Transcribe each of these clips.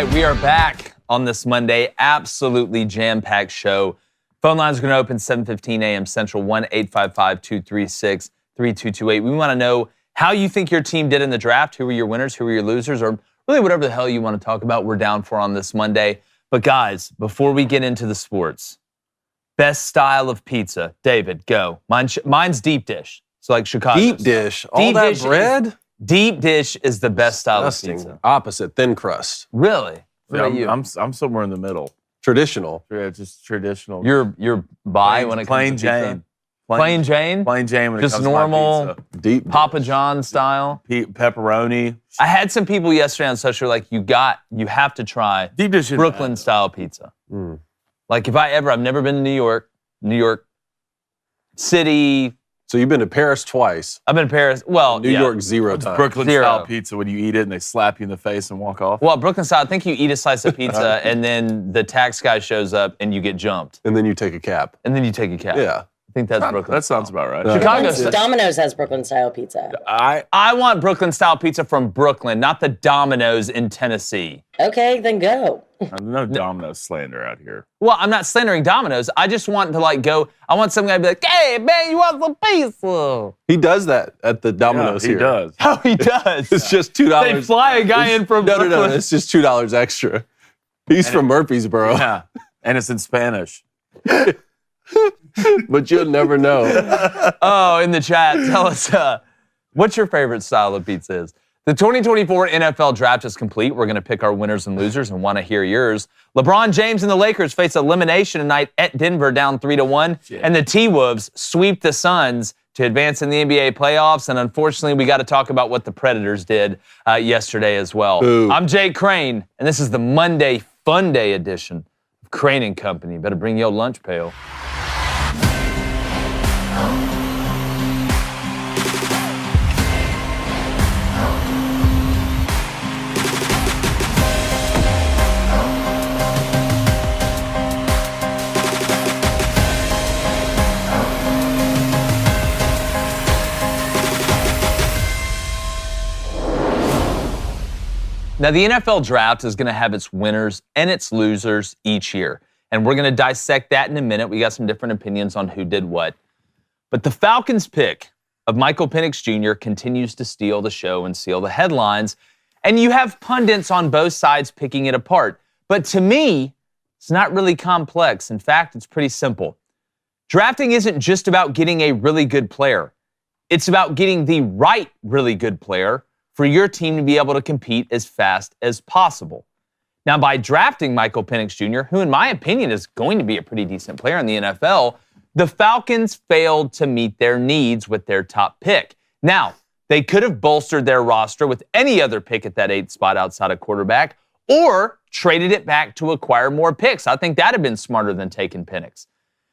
right, we are back on this Monday. Absolutely jam-packed show. Phone lines are going to open 7:15 a.m. Central, 1-855-236-3228. We want to know how you think your team did in the draft. Who were your winners? Who were your losers? Or really whatever the hell you want to talk about, we're down for on this Monday. But guys, before we get into the sports, best style of pizza. David, go. Mine's deep dish. So like Chicago. Deep dish? All that bread? Deep dish is the best style of pizza. Opposite, thin crust. Really? What about you? I'm somewhere in the middle. Traditional. Yeah, just traditional. You're by when it comes to pizza? Plain Jane? Plain Jane when it just comes to normal, my pizza. Deep Papa John style. Pepperoni. I had some people yesterday on social like, you have to try Deep dish is Brooklyn style pizza. Like I've never been to New York City. So you've been to Paris twice. I've been to Paris. Well, New York 0 times. Brooklyn Zero. style pizza when you eat it and they slap you in the face and walk off. Well, Brooklyn style, I think you eat a slice of pizza and then the tax guy shows up and you get jumped. And then you take a cab. And then you take a cab. Yeah. I think that's Brooklyn. That sounds about right. Chicago. Domino's has Brooklyn style pizza. I want Brooklyn style pizza from Brooklyn, not the Domino's in Tennessee. Okay, then go. No Domino's slander out here. Well, I'm not slandering Domino's. I just want to go. I want some guy to be like, "Hey, man, you want some pizza?" He does that at the Domino's He here. does. Oh, he does. It's just $2. They fly a guy in from Brooklyn. No. It's just $2 extra. He's from Murfreesboro. Yeah, and it's in Spanish. But you'll never know. Oh, in the chat, tell us what's your favorite style of pizza is. The 2024 NFL Draft is complete. We're going to pick our winners and losers and want to hear yours. LeBron James and the Lakers face elimination tonight at Denver down 3-1. And the T-Wolves sweep the Suns to advance in the NBA playoffs. And unfortunately, we got to talk about what the Predators did yesterday as well. Ooh. I'm Jake Crane, and this is the Monday Fun Day edition of Crane & Company. Better bring your lunch pail. Now, the NFL Draft is going to have its winners and its losers each year. And we're going to dissect that in a minute. We got some different opinions on who did what. But the Falcons' pick of Michael Penix Jr. continues to steal the show and steal the headlines. And you have pundits on both sides picking it apart. But to me, it's not really complex. In fact, it's pretty simple. Drafting isn't just about getting a really good player. It's about getting the right really good player for your team to be able to compete as fast as possible. Now, by drafting Michael Penix Jr., who in my opinion is going to be a pretty decent player in the NFL, the Falcons failed to meet their needs with their top pick. Now, they could have bolstered their roster with any other pick at that 8th spot outside of quarterback, or traded it back to acquire more picks. I think that would have been smarter than taking Penix.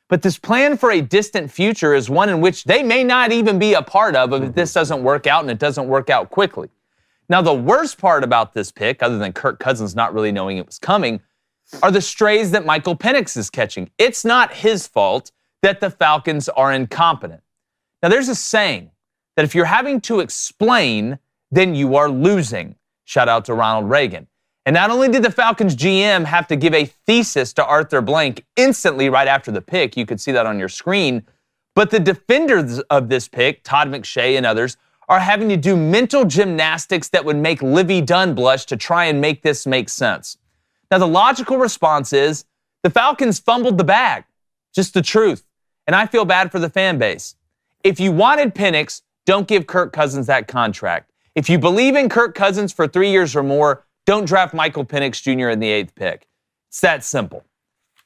But this plan for a distant future is one in which they may not even be a part of if this doesn't work out and it doesn't work out quickly. Now, the worst part about this pick, other than Kirk Cousins not really knowing it was coming, are the strays that Michael Penix is catching. It's not his fault that the Falcons are incompetent. Now, there's a saying that if you're having to explain, then you are losing. Shout out to Ronald Reagan. And not only did the Falcons GM have to give a thesis to Arthur Blank instantly right after the pick, you could see that on your screen, but the defenders of this pick, Todd McShay and others, are having to do mental gymnastics that would make Livy Dunn blush to try and make this make sense. Now, the logical response is the Falcons fumbled the bag. Just the truth. And I feel bad for the fan base. If you wanted Penix, don't give Kirk Cousins that contract. If you believe in Kirk Cousins for 3 years or more, don't draft Michael Penix Jr. in the 8th pick. It's that simple.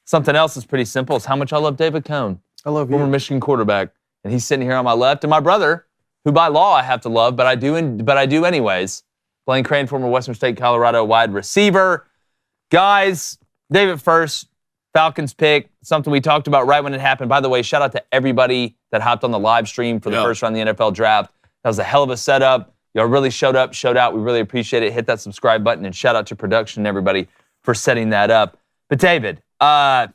Something else that's pretty simple is how much I love David Cohn. I love you. Former Michigan quarterback. And he's sitting here on my left. And my brother, who by law I have to love, but I do anyways. Blaine Crane, former Western State, Colorado wide receiver. Guys, David first, Falcons pick, something we talked about right when it happened. By the way, shout out to everybody that hopped on the live stream for the first round of the NFL Draft. That was a hell of a setup. Y'all really showed up, showed out. We really appreciate it. Hit that subscribe button, and shout out to production and everybody for setting that up. But David, I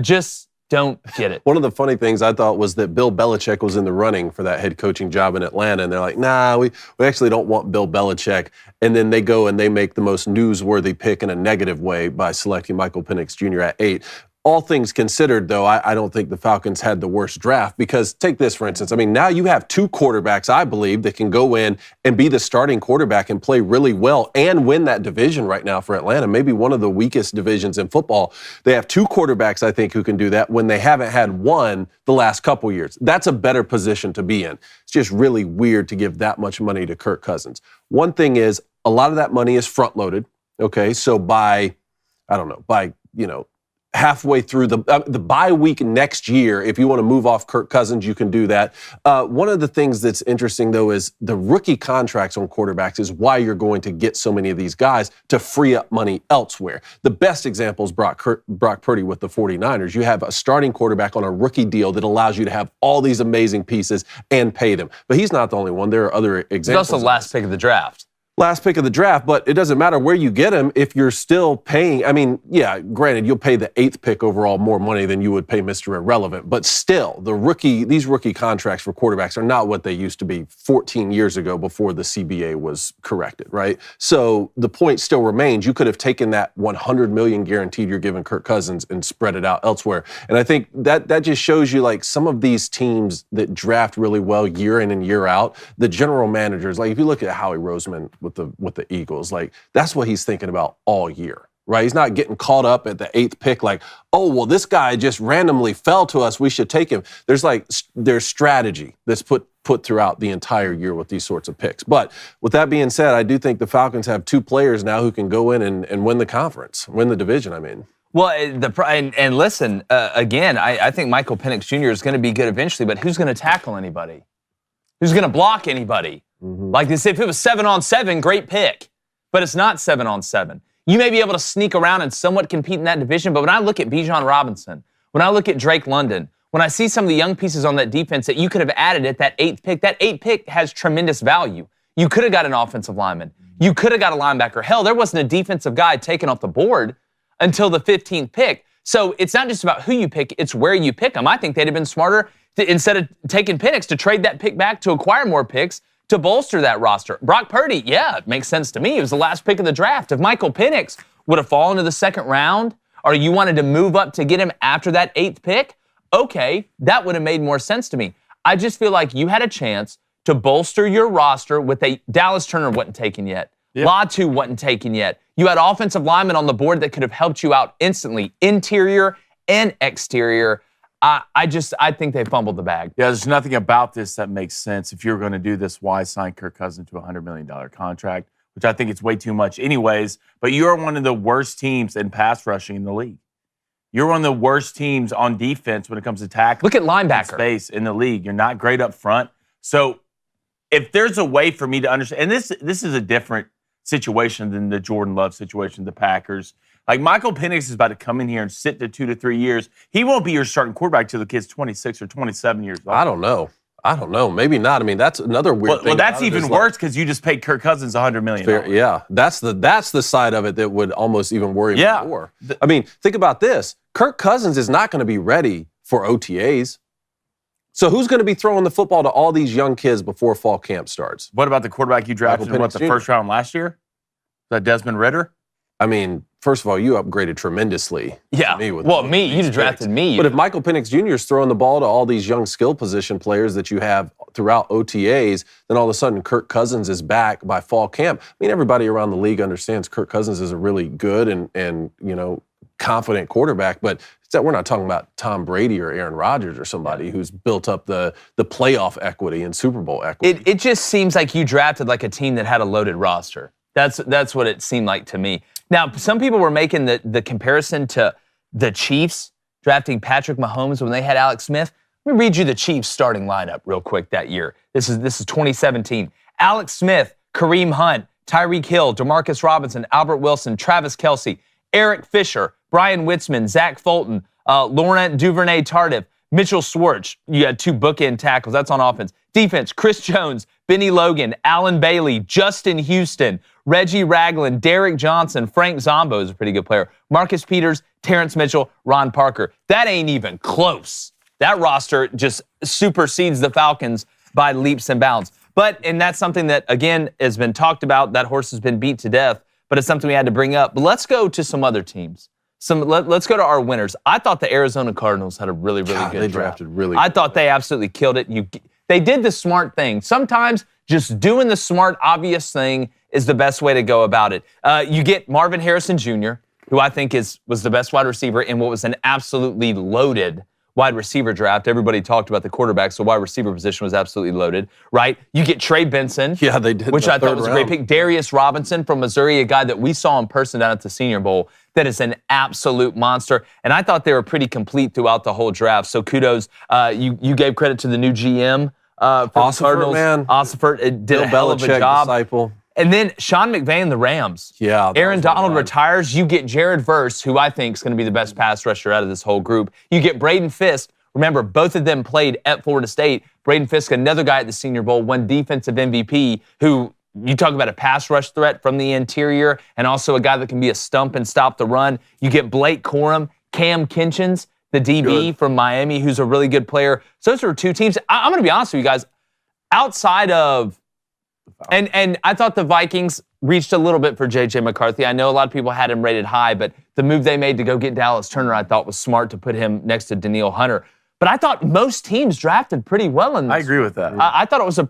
just don't get it. One of the funny things I thought was that Bill Belichick was in the running for that head coaching job in Atlanta, and they're like, nah, we actually don't want Bill Belichick. And then they go and they make the most newsworthy pick in a negative way by selecting Michael Penix Jr. at 8. All things considered, though, I don't think the Falcons had the worst draft because take this, for instance. I mean, now you have 2 quarterbacks, I believe, that can go in and be the starting quarterback and play really well and win that division right now for Atlanta, maybe one of the weakest divisions in football. They have 2 quarterbacks, I think, who can do that when they haven't had one the last couple years. That's a better position to be in. It's just really weird to give that much money to Kirk Cousins. One thing is a lot of that money is front-loaded, okay? So by halfway through the bye week next year, if you want to move off Kirk Cousins, you can do that. One of the things that's interesting, though, is the rookie contracts on quarterbacks is why you're going to get so many of these guys to free up money elsewhere. The best example is Brock Purdy with the 49ers. You have a starting quarterback on a rookie deal that allows you to have all these amazing pieces and pay them. But he's not the only one. There are other examples. He's also last pick of the draft. Last pick of the draft, but it doesn't matter where you get him if you're still paying. I mean, yeah, granted, you'll pay the 8th pick overall more money than you would pay Mr. Irrelevant, but still, these rookie contracts for quarterbacks are not what they used to be 14 years ago before the CBA was corrected, right? So the point still remains, you could have taken that $100 million guaranteed you're giving Kirk Cousins and spread it out elsewhere. And I think that just shows you, like, some of these teams that draft really well year in and year out, the general managers, like if you look at Howie Roseman with the Eagles, like that's what he's thinking about all year, right? He's not getting caught up at the 8th pick like, oh, well, this guy just randomly fell to us, we should take him. There's strategy that's put throughout the entire year with these sorts of picks. But with that being said, I do think the Falcons have 2 players now who can go in and win the conference, win the division, I mean. Well, and listen, again, I think Michael Penix Jr. is going to be good eventually, but who's going to tackle anybody? Who's going to block anybody? Like this, if it was 7-on-7, great pick. But it's not 7-on-7. You may be able to sneak around and somewhat compete in that division, but when I look at Bijan Robinson, when I look at Drake London, when I see some of the young pieces on that defense that you could have added at that 8th pick, that 8th pick has tremendous value. You could have got an offensive lineman. You could have got a linebacker. Hell, there wasn't a defensive guy taken off the board until the 15th pick. So it's not just about who you pick, it's where you pick them. I think they'd have been smarter instead of taking Penix to trade that pick back to acquire more picks to bolster that roster. Brock Purdy, yeah, it makes sense to me. It was the last pick of the draft. If Michael Penix would have fallen to the 2nd round, or you wanted to move up to get him after that 8th pick, okay, that would have made more sense to me. I just feel like you had a chance to bolster your roster with Dallas Turner wasn't taken yet. Yep. Latu wasn't taken yet. You had offensive linemen on the board that could have helped you out instantly, interior and exterior. I think they fumbled the bag. Yeah, there's nothing about this that makes sense. If you're going to do this, why sign Kirk Cousins to a $100 million contract, which I think it's way too much anyways. But you're one of the worst teams in pass rushing in the league. You're one of the worst teams on defense when it comes to tackling. Look at linebacker space in the league. You're not great up front. So if there's a way for me to understand, and this is a different situation than the Jordan Love situation, the Packers. Like Michael Penix is about to come in here and sit to 2 to 3 years. He won't be your starting quarterback till the kid's 26 or 27 years old. I don't know. Maybe not. I mean, that's another weird thing. Well, that's even worse because you just paid Kirk Cousins $100 million. Yeah, that's the side of it that would almost even worry me more. I mean, think about this. Kirk Cousins is not going to be ready for OTAs. So who's going to be throwing the football to all these young kids before fall camp starts? What about the quarterback you drafted in the 1st round last year? Is that Desmond Ridder? I mean, first of all, you upgraded tremendously. Yeah. You drafted me. But if Michael Penix Jr. is throwing the ball to all these young skill position players that you have throughout OTAs, then all of a sudden Kirk Cousins is back by fall camp. I mean, everybody around the league understands Kirk Cousins is a really good and confident quarterback, but we're not talking about Tom Brady or Aaron Rodgers or somebody who's built up the playoff equity and Super Bowl equity. It just seems like you drafted like a team that had a loaded roster. That's what it seemed like to me. Now, some people were making the comparison to the Chiefs drafting Patrick Mahomes when they had Alex Smith. Let me read you the Chiefs starting lineup real quick that year. This is 2017. Alex Smith, Kareem Hunt, Tyreek Hill, Demarcus Robinson, Albert Wilson, Travis Kelce, Eric Fisher, Brian Witzman, Zach Fulton, Laurent Duvernay-Tardif, Mitchell Schwartz, you had 2 bookend tackles. That's on offense. Defense, Chris Jones, Benny Logan, Alan Bailey, Justin Houston, Reggie Ragland, Derek Johnson, Frank Zombo is a pretty good player, Marcus Peters, Terrence Mitchell, Ron Parker. That ain't even close. That roster just supersedes the Falcons by leaps and bounds. And that's something that, again, has been talked about. That horse has been beat to death, but it's something we had to bring up. But let's go to some other teams. Let's go to our winners. I thought the Arizona Cardinals had a really good draft. They drafted really I thought they absolutely killed it. They did the smart thing. Sometimes just doing the smart, obvious thing is the best way to go about it. You get Marvin Harrison Jr., who I think was the best wide receiver in what was an absolutely loaded wide receiver draft. Everybody talked about the quarterback, so wide receiver position was absolutely loaded, right? You get Trey Benson. Yeah, they did. Which I thought was a great pick. Darius Robinson from Missouri, a guy that we saw in person down at the Senior Bowl, that is an absolute monster. And I thought they were pretty complete throughout the whole draft. So kudos. You gave credit to the new GM for the Cardinals. Man. Osifert did Bill a hell of a Belichick job. Disciple. And then Sean McVay and the Rams. Yeah. Aaron Donald retires. You get Jared Verse, who I think is going to be the best pass rusher out of this whole group. You get Braden Fisk. Remember, both of them played at Florida State. Braden Fisk, another guy at the Senior Bowl, won defensive MVP, who you talk about a pass rush threat from the interior and also a guy that can be a stump and stop the run. You get Blake Corum, Cam Kinchins, the DB from Miami, who's a really good player. So those are 2 teams. I'm going to be honest with you guys. Outside of and I thought the Vikings reached a little bit for J.J. McCarthy. I know a lot of people had him rated high, but the move they made to go get Dallas Turner I thought was smart to put him next to Daniil Hunter. But I thought most teams drafted pretty well in this. I agree with that. I thought it was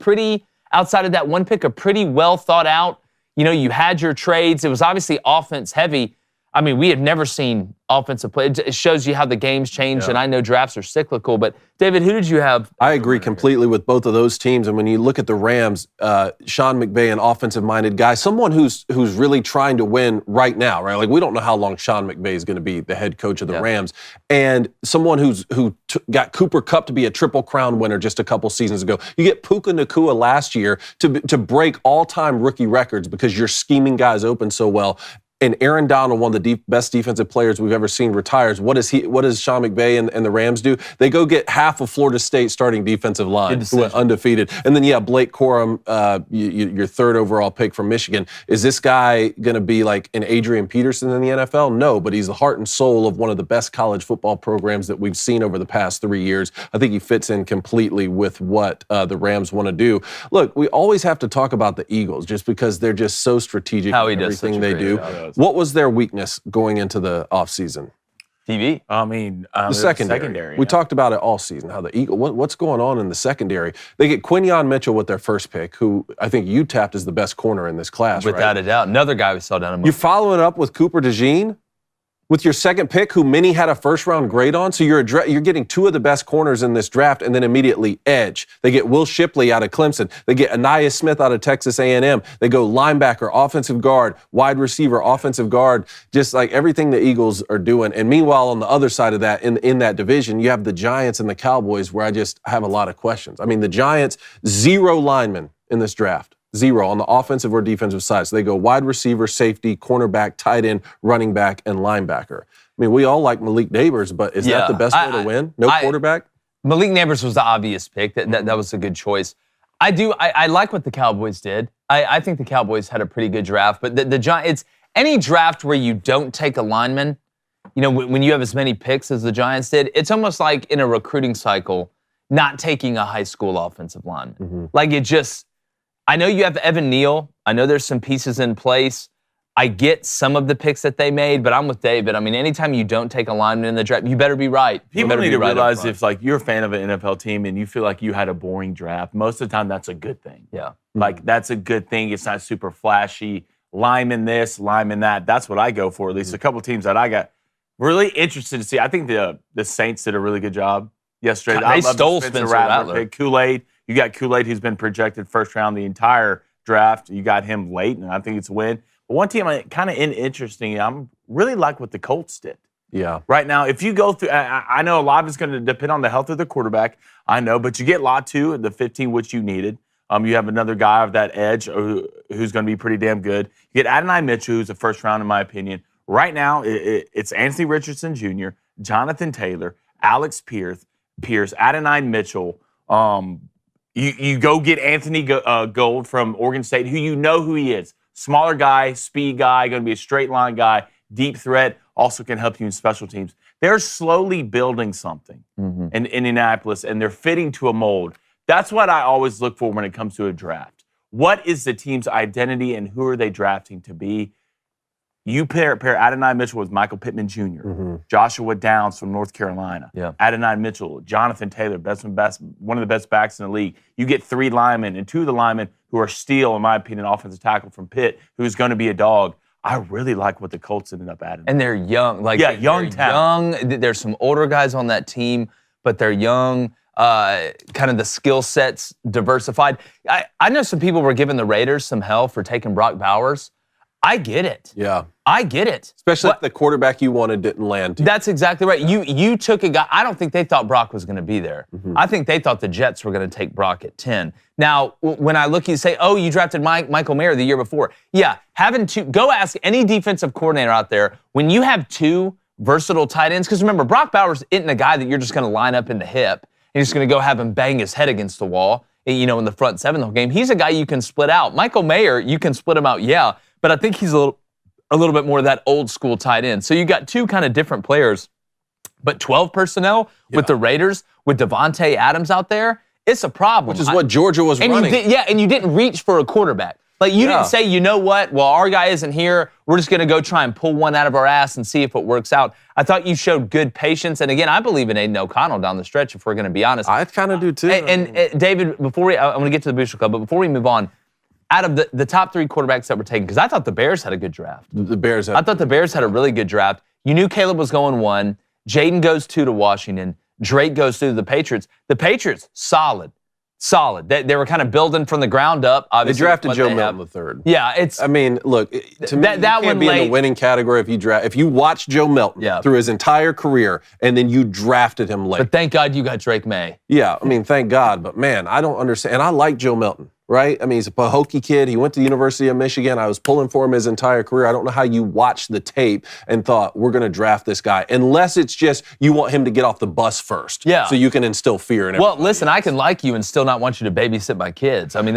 outside of that one pick, a pretty well thought out. You had your trades. It was obviously offense heavy. I mean, we have never seen offensive play. It shows you how the game's changed, and I know drafts are cyclical. But, David, who did you have? I agree completely with both of those teams. And when you look at the Rams, Sean McVay, an offensive-minded guy, someone who's really trying to win right now, right? Like, we don't know how long Sean McVay is going to be the head coach of the Rams. And someone who got Cooper Kupp to be a Triple Crown winner just a couple seasons ago. You get Puka Nacua last year to break all-time rookie records because you're scheming guys open so well. And Aaron Donald, one of the best defensive players we've ever seen, retires. What does Sean McVay and the Rams do? They go get half of Florida State starting defensive line, who went undefeated. And then, Blake Corum, your 3rd overall pick from Michigan. Is this guy going to be like an Adrian Peterson in the NFL? No, but he's the heart and soul of one of the best college football programs that we've seen over the past 3 years. I think he fits in completely with what the Rams want to do. Look, we always have to talk about the Eagles just because they're just so strategic in everything they do. What was their weakness going into the offseason? TV. I mean, the secondary. We talked about it all season, how the Eagles, what's going on in the secondary. They get Quinyon Mitchell with their first pick, who I think you tapped as the best corner in this class, Without a doubt. Another guy we saw down in You follow it up with Cooper DeJean with your second pick, who many had a first-round grade on. So you're getting 2 of the best corners in this draft, and then immediately edge. They get Will Shipley out of Clemson. They get Anaya Smith out of Texas A&M. They go linebacker, offensive guard, wide receiver, offensive guard, just like everything the Eagles are doing. And meanwhile, on the other side of that, in that division, you have the Giants and the Cowboys, where I just have a lot of questions. I mean, the Giants, 0 linemen in this draft. 0 on the offensive or defensive side. So they go wide receiver, safety, cornerback, tight end, running back, and linebacker. I mean, we all like Malik Nabers, but is that the best way to win? No quarterback? Malik Nabers was the obvious pick. That was a good choice. I like what the Cowboys did. I think the Cowboys had a pretty good draft, but the Giants, any draft where you don't take a lineman, when you have as many picks as the Giants did, it's almost like in a recruiting cycle, not taking a high school offensive lineman. Mm-hmm. Like I know you have Evan Neal. I know there's some pieces in place. I get some of the picks that they made, but I'm with David. I mean, anytime you don't take a lineman in the draft, you better be right. People need to realize if you're a fan of an NFL team and you feel like you had a boring draft, most of the time that's a good thing. Yeah. Like that's a good thing. It's not super flashy. Lineman this, lineman that. That's what I go for. At least a couple teams that I got really interested to see. I think the Saints did a really good job yesterday. God, they stole Spencer Rattler. Kool-Aid. You got Kool-Aid, who's been projected first round the entire draft. You got him late, and I think it's a win. But one team kind of interesting, I'm really like what the Colts did. Yeah. Right now, if you go through, I know a lot of it's going to depend on the health of the quarterback. I know, but you get Latu at the 15, which you needed. You have another guy of that edge who's going to be pretty damn good. You get Adonai Mitchell, who's a first round, in my opinion. Right now, it's Anthony Richardson Jr., Jonathan Taylor, Alex Pierce, Pierce, Adonai Mitchell. You go get Anthony Gold from Oregon State, who you know who he is. Smaller guy, speed guy, going to be a straight line guy, deep threat, also can help you in special teams. They're slowly building something in Indianapolis, and they're fitting to a mold. That's what I always look for when it comes to a draft. What is the team's identity, and who are they drafting to be? You pair Adonai Mitchell with Michael Pittman Jr., Joshua Downs from North Carolina, Adonai Mitchell, Jonathan Taylor, one of the best backs in the league. You get 3 linemen, and 2 of the linemen who are still, in my opinion, offensive tackle from Pitt, who's going to be a dog. I really like what the Colts ended up adding. And they're young. Young talent. There's some older guys on that team, but they're young. Kind of the skill sets diversified. I know some people were giving the Raiders some hell for taking Brock Bowers. I get it. Yeah. I get it. Especially if the quarterback you wanted didn't land. That's exactly right. You took a guy. I don't think they thought Brock was going to be there. I think they thought the Jets were going to take Brock at 10. Now, when I look, you say, oh, you drafted Michael Mayer the year before. Yeah, having two, go ask any defensive coordinator out there, when you have 2 versatile tight ends, because remember, Brock Bowers isn't a guy that you're just going to line up in the hip and you're just going to go have him bang his head against the wall, in the front 7 the whole game. He's a guy you can split out. Michael Mayer, you can split him out, yeah, but I think he's a little bit more of that old school tight end. So you got 2 kind of different players, but 12 personnel with the Raiders, with Devontae Adams out there, it's a problem. Which is what Georgia was running. And you didn't reach for a quarterback. Like, you didn't say, you know what, well, our guy isn't here. We're just going to go try and pull one out of our ass and see if it works out. I thought you showed good patience. And again, I believe in Aiden O'Connell down the stretch, if we're going to be honest. I kind of do too. And David, I'm going to get to the Booster Club, but before we move on, out of the top 3 quarterbacks that were taken, because I thought the Bears had a good draft. I thought the Bears had a really good draft. You knew Caleb was going 1. Jaden goes 2 to Washington. Drake goes 2 to the Patriots. The Patriots, solid. They were kind of building from the ground up. They drafted Joe Milton the 3rd. Yeah, I mean, look, to me, you can't be in the winning category if you watch Joe Milton through his entire career and then you drafted him late. But thank God you got Drake May. Yeah, I mean, thank God. But man, I don't understand. And I like Joe Milton. Right? I mean, he's a Pahokee kid. He went to the University of Michigan. I was pulling for him his entire career. I don't know how you watched the tape and thought, we're going to draft this guy, unless it's just you want him to get off the bus first. Yeah. So you can instill fear in everybody. Well, listen, I can like you and still not want you to babysit my kids. I mean,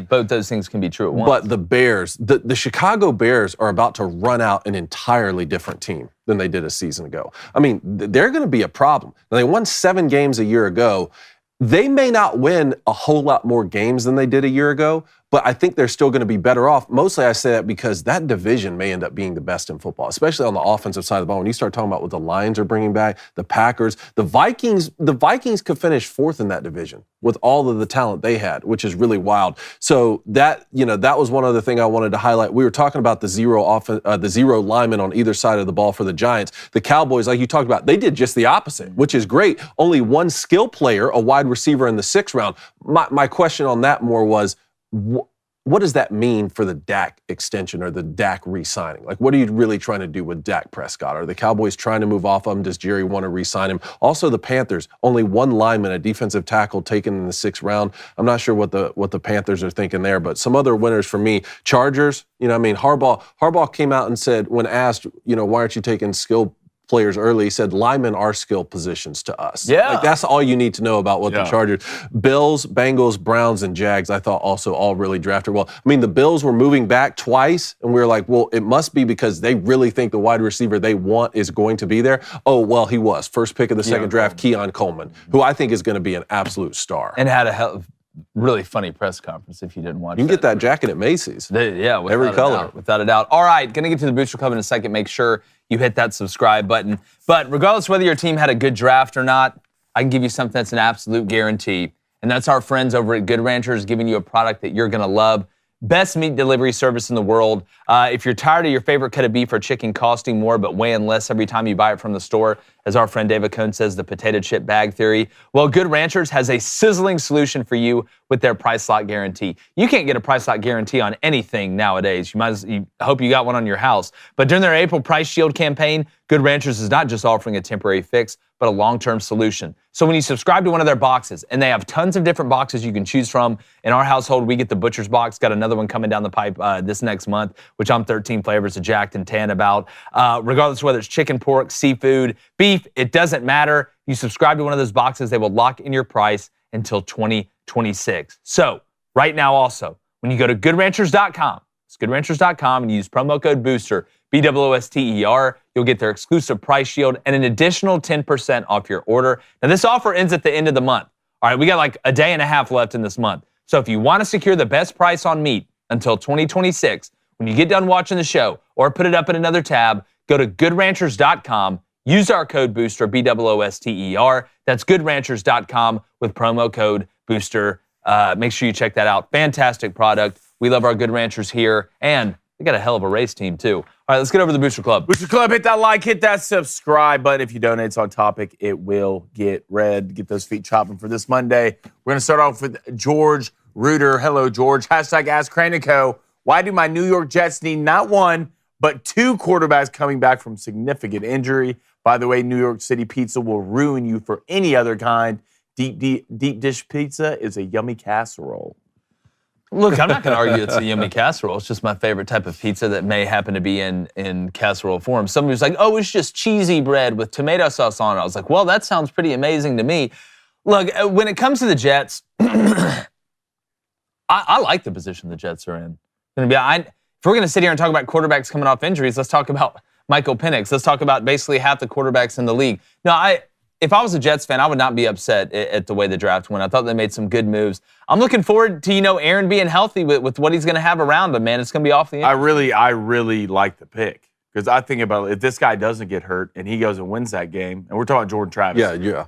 both those things can be true at once. But the Bears, the Chicago Bears are about to run out an entirely different team than they did a season ago. I mean, they're going to be a problem. Now, they won 7 games a year ago. They may not win a whole lot more games than they did a year ago, but I think they're still going to be better off. Mostly I say that because that division may end up being the best in football, especially on the offensive side of the ball. When you start talking about what the Lions are bringing back, the Packers, the Vikings could finish 4th in that division with all of the talent they had, which is really wild. So that was one other thing I wanted to highlight. We were talking about the zero linemen on either side of the ball for the Giants. The Cowboys, like you talked about, they did just the opposite, which is great. Only 1 skill player, a wide receiver in the 6th round. My question on that more was, what does that mean for the Dak extension or the Dak re-signing? Like, what are you really trying to do with Dak Prescott? Are the Cowboys trying to move off of him? Does Jerry want to re-sign him? Also, the Panthers, only 1 lineman, a defensive tackle taken in the 6th round. I'm not sure what the Panthers are thinking there, but some other winners for me. Chargers, Harbaugh came out and said, when asked, why aren't you taking skill players early, he said linemen are skill positions to us. Yeah. Like, that's all you need to know about what the Chargers. Bills, Bengals, Browns, and Jags, I thought also all really drafted well. I mean, the Bills were moving back twice, and we were like, well, it must be because they really think the wide receiver they want is going to be there. Oh, well, he was. First pick of the second draft, Keon Coleman, who I think is going to be an absolute star. And had a really funny press conference if you didn't watch it. You can get that jacket at Macy's. Every color. Without a doubt. All right, going to get to the Booster Club in a second. Make sure you hit that subscribe button. But regardless whether your team had a good draft or not, I can give you something that's an absolute guarantee. And that's our friends over at Good Ranchers giving you a product that you're going to love. Best meat delivery service in the world. If you're tired of your favorite cut of beef or chicken costing more but weighing less every time you buy it from the store, as our friend David Cohn says, the potato chip bag theory, well, Good Ranchers has a sizzling solution for you with their price lock guarantee. You can't get a price lock guarantee on anything nowadays. You hope you got one on your house. But during their April Price Shield campaign, Good Ranchers is not just offering a temporary fix, but a long-term solution. So when you subscribe to one of their boxes, and they have tons of different boxes you can choose from. In our household, we get the Butcher's Box, got another one coming down the pipe this next month, which I'm 13 flavors of jacked and tan about. Regardless of whether it's chicken, pork, seafood, beef, Chief, it doesn't matter. You subscribe to one of those boxes, they will lock in your price until 2026. So right now also, when you go to goodranchers.com, it's goodranchers.com, and you use promo code BOOSTER, BOOSTER, you'll get their exclusive price shield and an additional 10% off your order. Now, this offer ends at the end of the month. All right, we got like a day and a half left in this month. So if you want to secure the best price on meat until 2026, when you get done watching the show or put it up in another tab, go to goodranchers.com, use our code BOOSTER, BOOSTER. That's goodranchers.com with promo code BOOSTER. Make sure you check that out. Fantastic product. We love our Good Ranchers here, and we got a hell of a race team, too. All right, let's get over to the Booster Club. Booster Club, hit that like, hit that subscribe button. If you donate, it's on topic. It will get read. Get those feet chopping for this Monday. We're going to start off with George Reuter. Hello, George. Hashtag Ask Cranico. Why do my New York Jets need not one, but two quarterbacks coming back from significant injury? By the way, New York City pizza will ruin you for any other kind. Deep dish pizza is a yummy casserole. Look, I'm not going to argue it's a yummy casserole. It's just my favorite type of pizza that may happen to be in casserole form. Somebody was like, oh, it's just cheesy bread with tomato sauce on it. I was like, well, that sounds pretty amazing to me. Look, when it comes to the Jets, I like the position the Jets are in. If we're going to sit here and talk about quarterbacks coming off injuries, let's talk about Michael Penix. Let's talk about basically half the quarterbacks in the league. No, if I was a Jets fan, I would not be upset at the way the draft went. I thought they made some good moves. I'm looking forward to, Aaron being healthy with what he's going to have around him, man. It's going to be off the end. I really like the pick because I think about if this guy doesn't get hurt and he goes and wins that game, and we're talking about Jordan Travis. Yeah.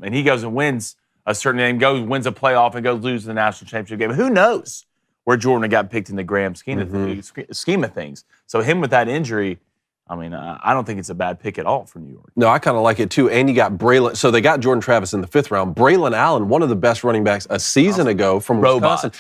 And he goes and wins a certain game, wins a playoff and goes lose the national championship game. Who knows where Jordan got picked in the grand scheme of things. So him with that injury, I don't think it's a bad pick at all for New York. No, I kind of like it too. And you got Braylon. So they got Jordan Travis in the 5th round. Braylon Allen, one of the best running backs a season ago from Wisconsin.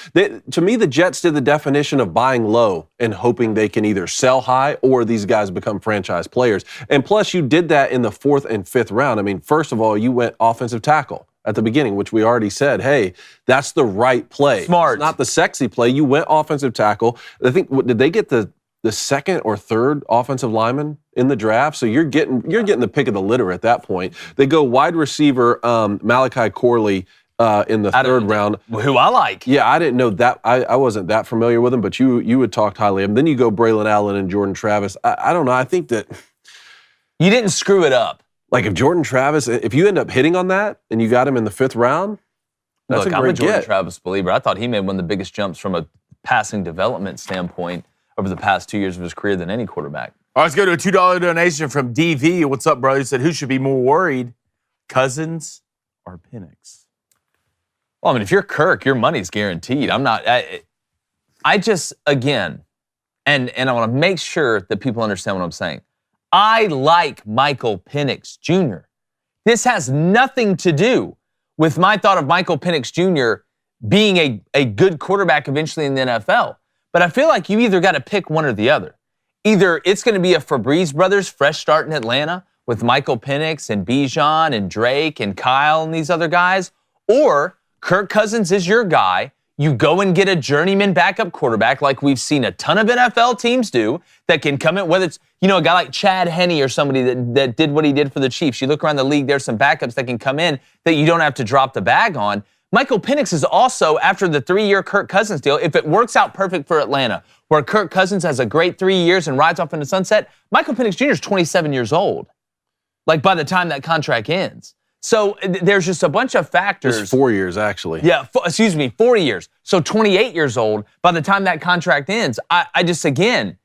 To me, the Jets did the definition of buying low and hoping they can either sell high or these guys become franchise players. And plus, you did that in the 4th and 5th round. First of all, you went offensive tackle at the beginning, which we already said, hey, that's the right play. Smart. It's not the sexy play. You went offensive tackle. I think, did they get the 2nd or 3rd offensive lineman in the draft? So you're getting the pick of the litter at that point. They go wide receiver Malachi Corley in the 3rd round. Who I like. Yeah, I didn't know that. I wasn't that familiar with him, but you had talked highly of him. Then you go Braylon Allen and Jordan Travis. I don't know. I think that you didn't screw it up. Like if Jordan Travis, if you end up hitting on that and you got him in the 5th round, that's a great I'm a Jordan get. Travis believer. I thought he made one of the biggest jumps from a passing development standpoint over the past 2 years of his career than any quarterback. All right, let's go to a $2 donation from DV. What's up, brother? He said, who should be more worried, Cousins or Penix? Well, if you're Kirk, your money's guaranteed. I'm not. I just, again, and I want to make sure that people understand what I'm saying. I like Michael Penix Jr. This has nothing to do with my thought of Michael Penix Jr. being a good quarterback eventually in the NFL. But I feel like you either got to pick one or the other. Either it's going to be a Febreze brothers fresh start in Atlanta with Michael Penix and Bijan and Drake and Kyle and these other guys, or Kirk Cousins is your guy. You go and get a journeyman backup quarterback like we've seen a ton of NFL teams do that can come in, whether it's, a guy like Chad Henne or somebody that did what he did for the Chiefs. You look around the league, there's some backups that can come in that you don't have to drop the bag on. Michael Penix is also, after the 3-year Kirk Cousins deal, if it works out perfect for Atlanta, where Kirk Cousins has a great 3 years and rides off into sunset, Michael Penix Jr. is 27 years old, by the time that contract ends. So there's just a bunch of factors. It's 4 years, actually. Yeah, 4 years. So 28 years old by the time that contract ends. I just, again,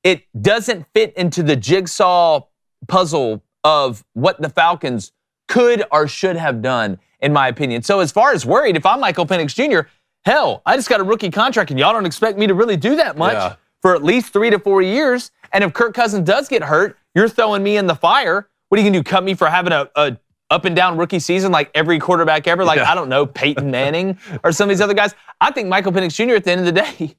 it doesn't fit into the jigsaw puzzle of what the Falcons could or should have done, in my opinion. So as far as worried, if I'm Michael Penix Jr., hell, I just got a rookie contract, and y'all don't expect me to really do that much for at least 3 to 4 years. And if Kirk Cousins does get hurt, you're throwing me in the fire. What are you going to do, cut me for having a up and down rookie season like every quarterback ever? I don't know, Peyton Manning or some of these other guys. I think Michael Penix Jr. at the end of the day,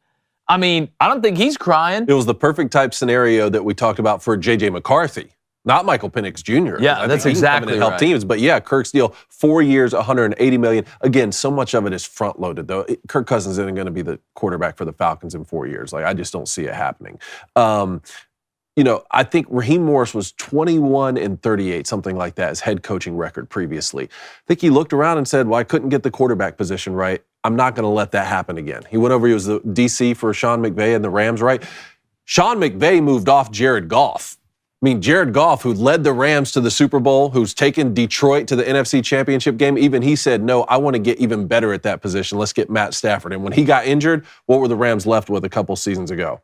I don't think he's crying. It was the perfect type scenario that we talked about for J.J. McCarthy. Not Michael Penix Jr. Yeah, that's exactly help right. teams. But yeah, Kirk's deal, 4 years, $180 million. Again, so much of it is front-loaded, though. Kirk Cousins isn't going to be the quarterback for the Falcons in 4 years. I just don't see it happening. I think Raheem Morris was 21-38, something like that, his head coaching record previously. I think he looked around and said, well, I couldn't get the quarterback position right. I'm not going to let that happen again. He went over, he was the DC for Sean McVay and the Rams, right? Sean McVay moved off Jared Goff. I mean, Jared Goff, who led the Rams to the Super Bowl, who's taken Detroit to the NFC Championship game, even he said, no, I want to get even better at that position. Let's get Matt Stafford. And when he got injured, what were the Rams left with a couple seasons ago?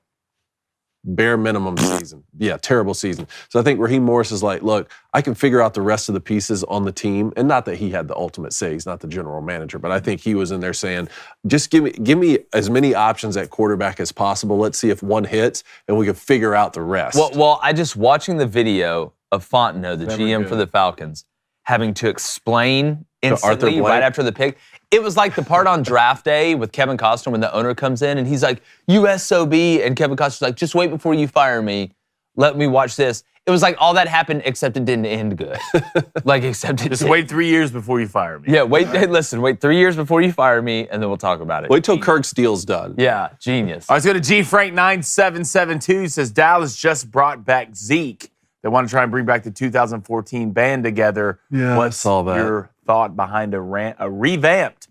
Bare minimum season. Yeah, terrible season. So I think Raheem Morris is like, look, I can figure out the rest of the pieces on the team. And not that he had the ultimate say, he's not the general manager, but I think he was in there saying, just give me as many options at quarterback as possible. Let's see if one hits and we can figure out the rest. Well, I just watching the video of Fontenot, the GM for the Falcons, having to explain instantly right after the pick. It was like the part on draft day with Kevin Costner when the owner comes in and he's like, USOB, and Kevin Costner's like, just wait before you fire me. Let me watch this. It was like all that happened except it didn't end good. Just wait 3 years before you fire me. Yeah, wait 3 years before you fire me and then we'll talk about it. Wait till Kirk Steele's done. Yeah, genius. All right, let's go to G Frank 9772. Says Dallas just brought back Zeke. They want to try and bring back the 2014 band together. Yeah, What's I saw that. Your thought behind a revamped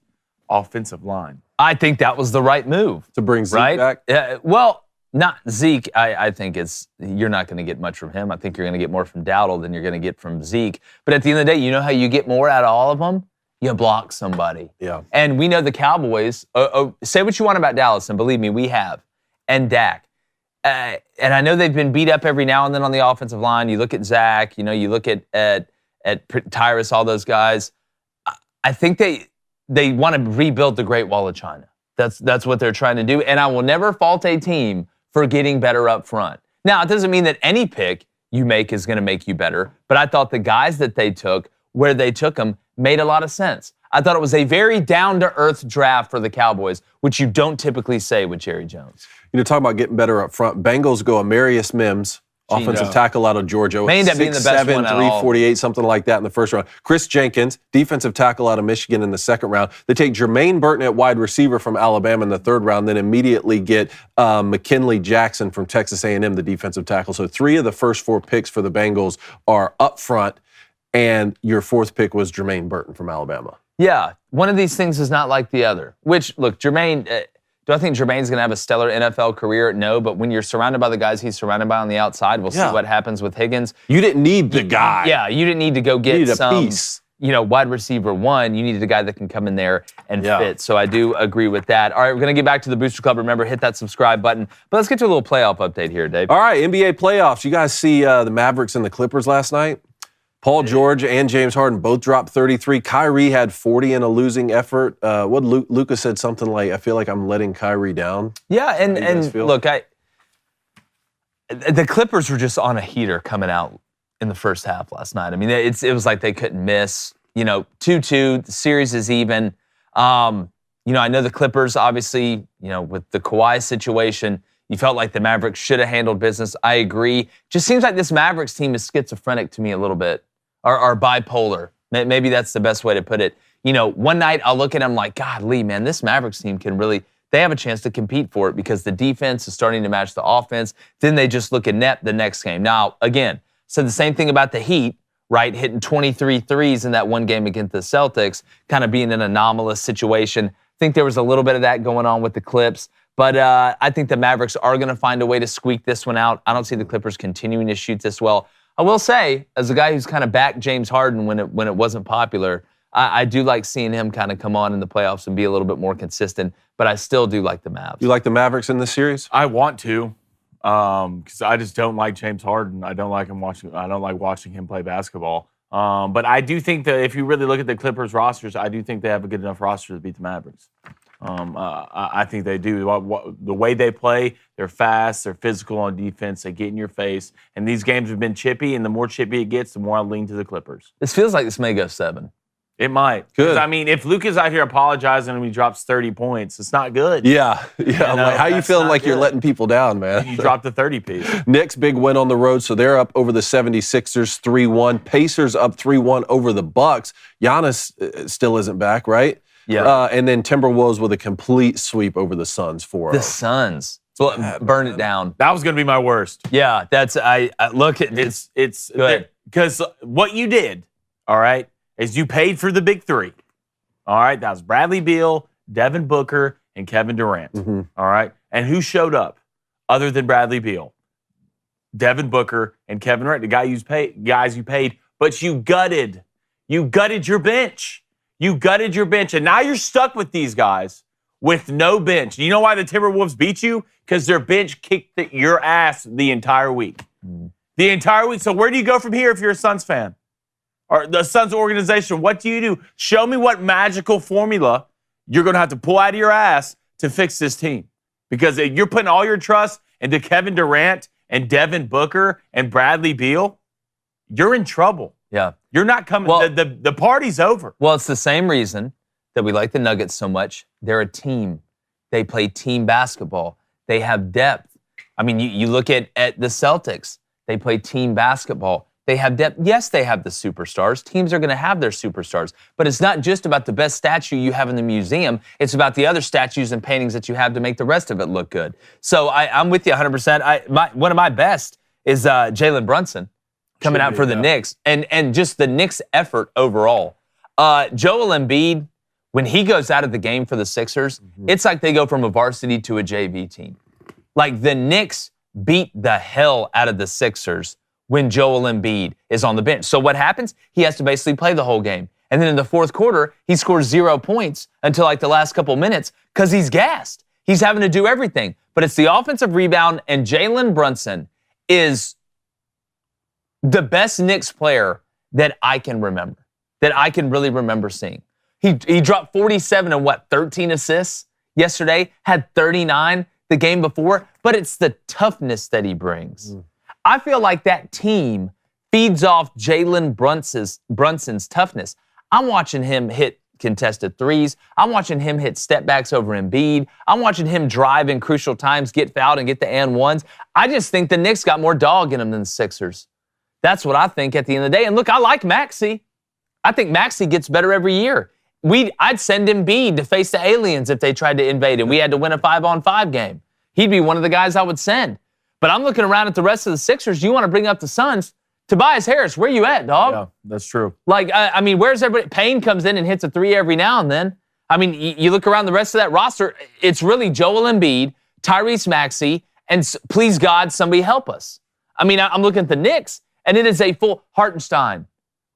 offensive line? I think that was the right move. To bring Zeke back? Well, not Zeke. I think you're not going to get much from him. I think you're going to get more from Dowdle than you're going to get from Zeke. But at the end of the day, you know how you get more out of all of them? You block somebody. Yeah. And we know the Cowboys, say what you want about Dallas, and believe me, we have, and Dak. And I know they've been beat up every now and then on the offensive line. You look at Zach, you look at Tyrus, all those guys. I think they want to rebuild the Great Wall of China. That's what they're trying to do. And I will never fault a team for getting better up front. Now, it doesn't mean that any pick you make is going to make you better, but I thought the guys that they took, where they took them, made a lot of sense. I thought it was a very down-to-earth draft for the Cowboys, which you don't typically say with Jerry Jones. Talking about getting better up front. Bengals go Amarius Mims, offensive tackle out of Georgia. May end up being the best one at all. 348, something like that in the first round. Chris Jenkins, defensive tackle out of Michigan in the second round. They take Jermaine Burton at wide receiver from Alabama in the third round, then immediately get McKinley Jackson from Texas A&M, the defensive tackle. So 3 of the first 4 picks for the Bengals are up front, and your 4th pick was Jermaine Burton from Alabama. Yeah, one of these things is not like the other. Which, look, Jermaine, do I think Jermaine's going to have a stellar NFL career? No, but when you're surrounded by the guys he's surrounded by on the outside, we'll see what happens with Higgins. You didn't need the guy. Yeah, you didn't need to go get some piece. Wide receiver 1. You needed a guy that can come in there and fit. So I do agree with that. All right, we're going to get back to the Booster Club. Remember, hit that subscribe button. But let's get to a little playoff update here, Dave. All right, NBA playoffs. You guys see the Mavericks and the Clippers last night? Paul George and James Harden both dropped 33. Kyrie had 40 in a losing effort. Luka said something like, I feel like I'm letting Kyrie down. Yeah, and look, the Clippers were just on a heater coming out in the first half last night. I mean, it was like they couldn't miss. 2-2, the series is even. I know the Clippers, obviously, with the Kawhi situation, you felt like the Mavericks should have handled business. I agree. Just seems like this Mavericks team is schizophrenic to me a little bit, or bipolar. Maybe that's the best way to put it. One night I'll look at them like, God, Lee, man, this Mavericks team they have a chance to compete for it because the defense is starting to match the offense. Then they just look inept the next game. Now, again, said the same thing about the Heat, right? Hitting 23 threes in that one game against the Celtics, kind of being an anomalous situation. I think there was a little bit of that going on with the Clips. But I think the Mavericks are going to find a way to squeak this one out. I don't see the Clippers continuing to shoot this well. I will say, as a guy who's kind of backed James Harden when it wasn't popular, I do like seeing him kind of come on in the playoffs and be a little bit more consistent. But I still do like the Mavs. You like the Mavericks in this series? I want to, because I just don't like James Harden. I don't like watching him play basketball. But I do think that if you really look at the Clippers rosters, I do think they have a good enough roster to beat the Mavericks. I think they do. The way they play, they're fast, they're physical on defense, they get in your face. And these games have been chippy, and the more chippy it gets, the more I lean to the Clippers. This feels like this may go 7. It might. Good. I mean, if Luka's out here apologizing and he drops 30 points, it's not good. Yeah. How you feeling like you're letting people down, man? You dropped the 30-piece. Knicks, big win on the road, so they're up over the 76ers 3-1. Pacers up 3-1 over the Bucks. Giannis still isn't back, right? Yeah. And then Timberwolves with a complete sweep over the Suns 4-0. The Suns. Burn it down. That was going to be my worst. Yeah, that's I look at It's Good. because what you did, all right, is you paid for the big three. All right, that was Bradley Beal, Devin Booker, and Kevin Durant. All right, and who showed up other than Bradley Beal? Devin Booker and Kevin Durant, the guys you paid, but you gutted your bench. You gutted your bench, and now you're stuck with these guys with no bench. You know why the Timberwolves beat you? Because their bench kicked your ass the entire week. The entire week. So where do you go from here if you're a Suns fan? Or the Suns organization, what do you do? Show me what magical formula you're going to have to pull out of your ass to fix this team. Because you're putting all your trust into Kevin Durant and Devin Booker and Bradley Beal, you're in trouble. Yeah. You're not coming. Well, the party's over. Well, it's the same reason that we like the Nuggets so much. They're a team. They play team basketball. They have depth. I mean, you look at the Celtics. They play team basketball. They have depth. Yes, they have the superstars. Teams are going to have their superstars. But it's not just about the best statue you have in the museum. It's about the other statues and paintings that you have to make the rest of it look good. So I'm with you 100%. One of my best is Jalen Brunson coming out for the Knicks. And just the Knicks' effort overall. Joel Embiid, when he goes out of the game for the Sixers, it's like they go from a varsity to a JV team. Like the Knicks beat the hell out of the Sixers when Joel Embiid is on the bench. So what happens? He has to basically play the whole game. And then in the fourth quarter, he scores 0 points until like the last couple minutes because he's gassed. He's having to do everything. But it's the offensive rebound, and Jalen Brunson is the best Knicks player that I can remember, that I can really remember seeing. He dropped 47 and 13 assists yesterday, had 39 the game before, but it's the toughness that he brings. I feel like that team feeds off Jalen Brunson's toughness. I'm watching him hit contested threes. I'm watching him hit step backs over Embiid. I'm watching him drive in crucial times, get fouled, and get the and ones. I just think the Knicks got more dog in them than the Sixers. That's what I think at the end of the day. And look, I like Maxey. I think Maxey gets better every year. I'd send Embiid to face the aliens if they tried to invade and we had to win a 5-on-5 game. He'd be one of the guys I would send. But I'm looking around at the rest of the Sixers. You want to bring up the Suns. Tobias Harris, where you at, dog? Yeah, that's true. Like, I mean, where's everybody? Payne comes in and hits a 3 every now and then. I mean, you look around the rest of that roster, it's really Joel Embiid, Tyrese Maxey, and please God, somebody help us. I mean, I'm looking at the Knicks, and it is a full Hartenstein,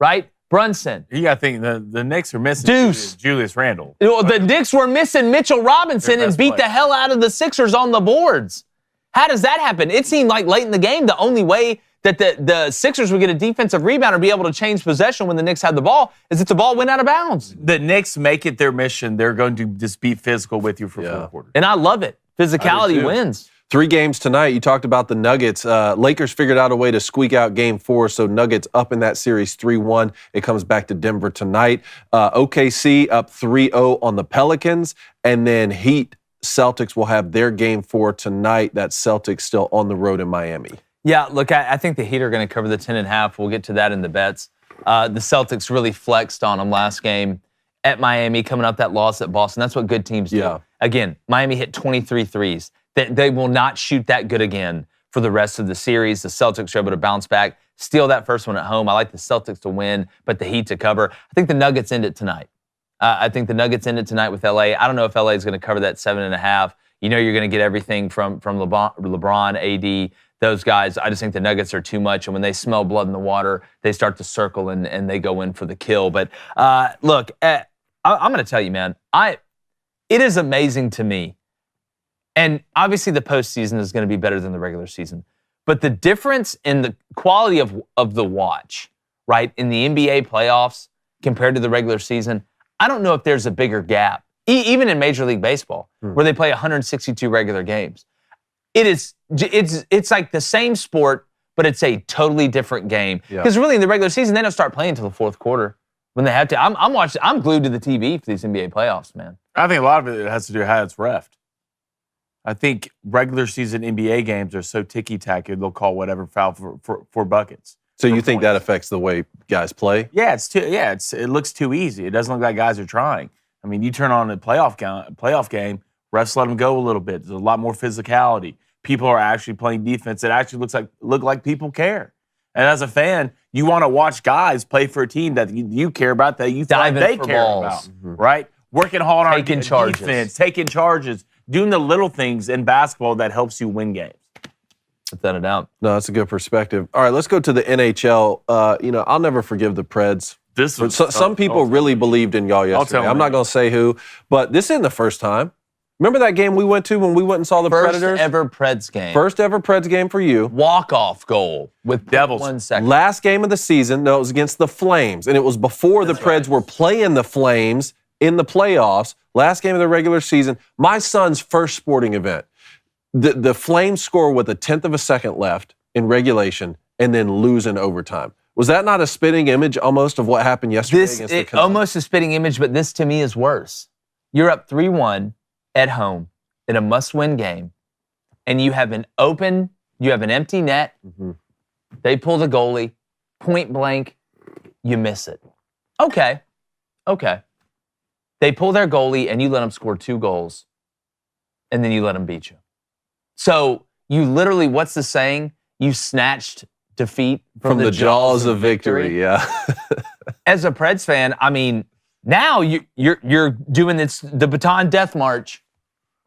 right? Brunson. You got to think the Knicks are missing Deuce. Julius Randle. The Knicks were missing Mitchell Robinson and beat the hell out of the Sixers on the boards. How does that happen? It seemed like late in the game, the only way that the Sixers would get a defensive rebound or be able to change possession when the Knicks had the ball is if the ball went out of bounds. The Knicks make it their mission. They're going to just be physical with you for 4 quarters. And I love it. Physicality wins. 3 games tonight. You talked about the Nuggets. Lakers figured out a way to squeak out Game 4, so Nuggets up in that series 3-1. It comes back to Denver tonight. OKC up 3-0 on the Pelicans, and then Heat Celtics will have their Game 4 tonight. That Celtics still on the road in Miami. Yeah, look, I think the Heat are going to cover the 10.5. We'll get to that in the bets. The Celtics really flexed on them last game at Miami, coming up that loss at Boston. That's what good teams do. Yeah. Again, Miami hit 23 threes. They will not shoot that good again for the rest of the series. The Celtics are able to bounce back, steal that first one at home. I like the Celtics to win, but the Heat to cover. I think the Nuggets end it tonight. I think the Nuggets end it tonight with LA. I don't know if LA is going to cover that 7.5. You know you're going to get everything from LeBron, AD, those guys. I just think the Nuggets are too much, and when they smell blood in the water, they start to circle and they go in for the kill. But look, I'm going to tell you, man, it is amazing to me. And obviously the postseason is going to be better than the regular season. But the difference in the quality of the watch, right, in the NBA playoffs compared to the regular season, I don't know if there's a bigger gap, even in Major League Baseball, where they play 162 regular games. It's like the same sport, but it's a totally different game. Because really in the regular season, they don't start playing until the fourth quarter when they have to. I'm glued to the TV for these NBA playoffs, man. I think a lot of it has to do with how it's reffed. I think regular season NBA games are so ticky-tacky, they'll call whatever foul for buckets. So you think that affects the way guys play? Yeah, it looks too easy. It doesn't look like guys are trying. I mean, you turn on a playoff game, Refs let them go a little bit. There's a lot more physicality. People are actually playing defense. It actually look like people care. And as a fan, you want to watch guys play for a team that you care about, that you feel like they care about, right? Working hard on defense, taking charges, doing the little things in basketball that helps you win games. Without a doubt. No, that's a good perspective. All right, let's go to the NHL. I'll never forgive the Preds. Some people really believed in y'all yesterday. I'm not going to say who, but this isn't the first time. Remember that game we went to when we went and saw the Predators? First ever Preds game. First ever Preds game for you. Walk-off goal with Devils. 1 second. Last game of the season, no, it was against the Flames, and it was before the Preds were playing the Flames in the playoffs. Last game of the regular season. My son's first sporting event. The Flames score with 1/10 of a second left in regulation and then lose in overtime. Was that not a spitting image almost of what happened yesterday against the Canucks? Almost a spitting image, but this to me is worse. You're up 3-1 at home in a must-win game, and you have an empty net. Mm-hmm. They pull the goalie, point blank, you miss it. Okay. They pull their goalie, and you let them score 2 goals, and then you let them beat you. So you literally, what's the saying? You snatched defeat from the jaws of victory. Yeah. As a Preds fan, I mean, now you're doing the baton death march,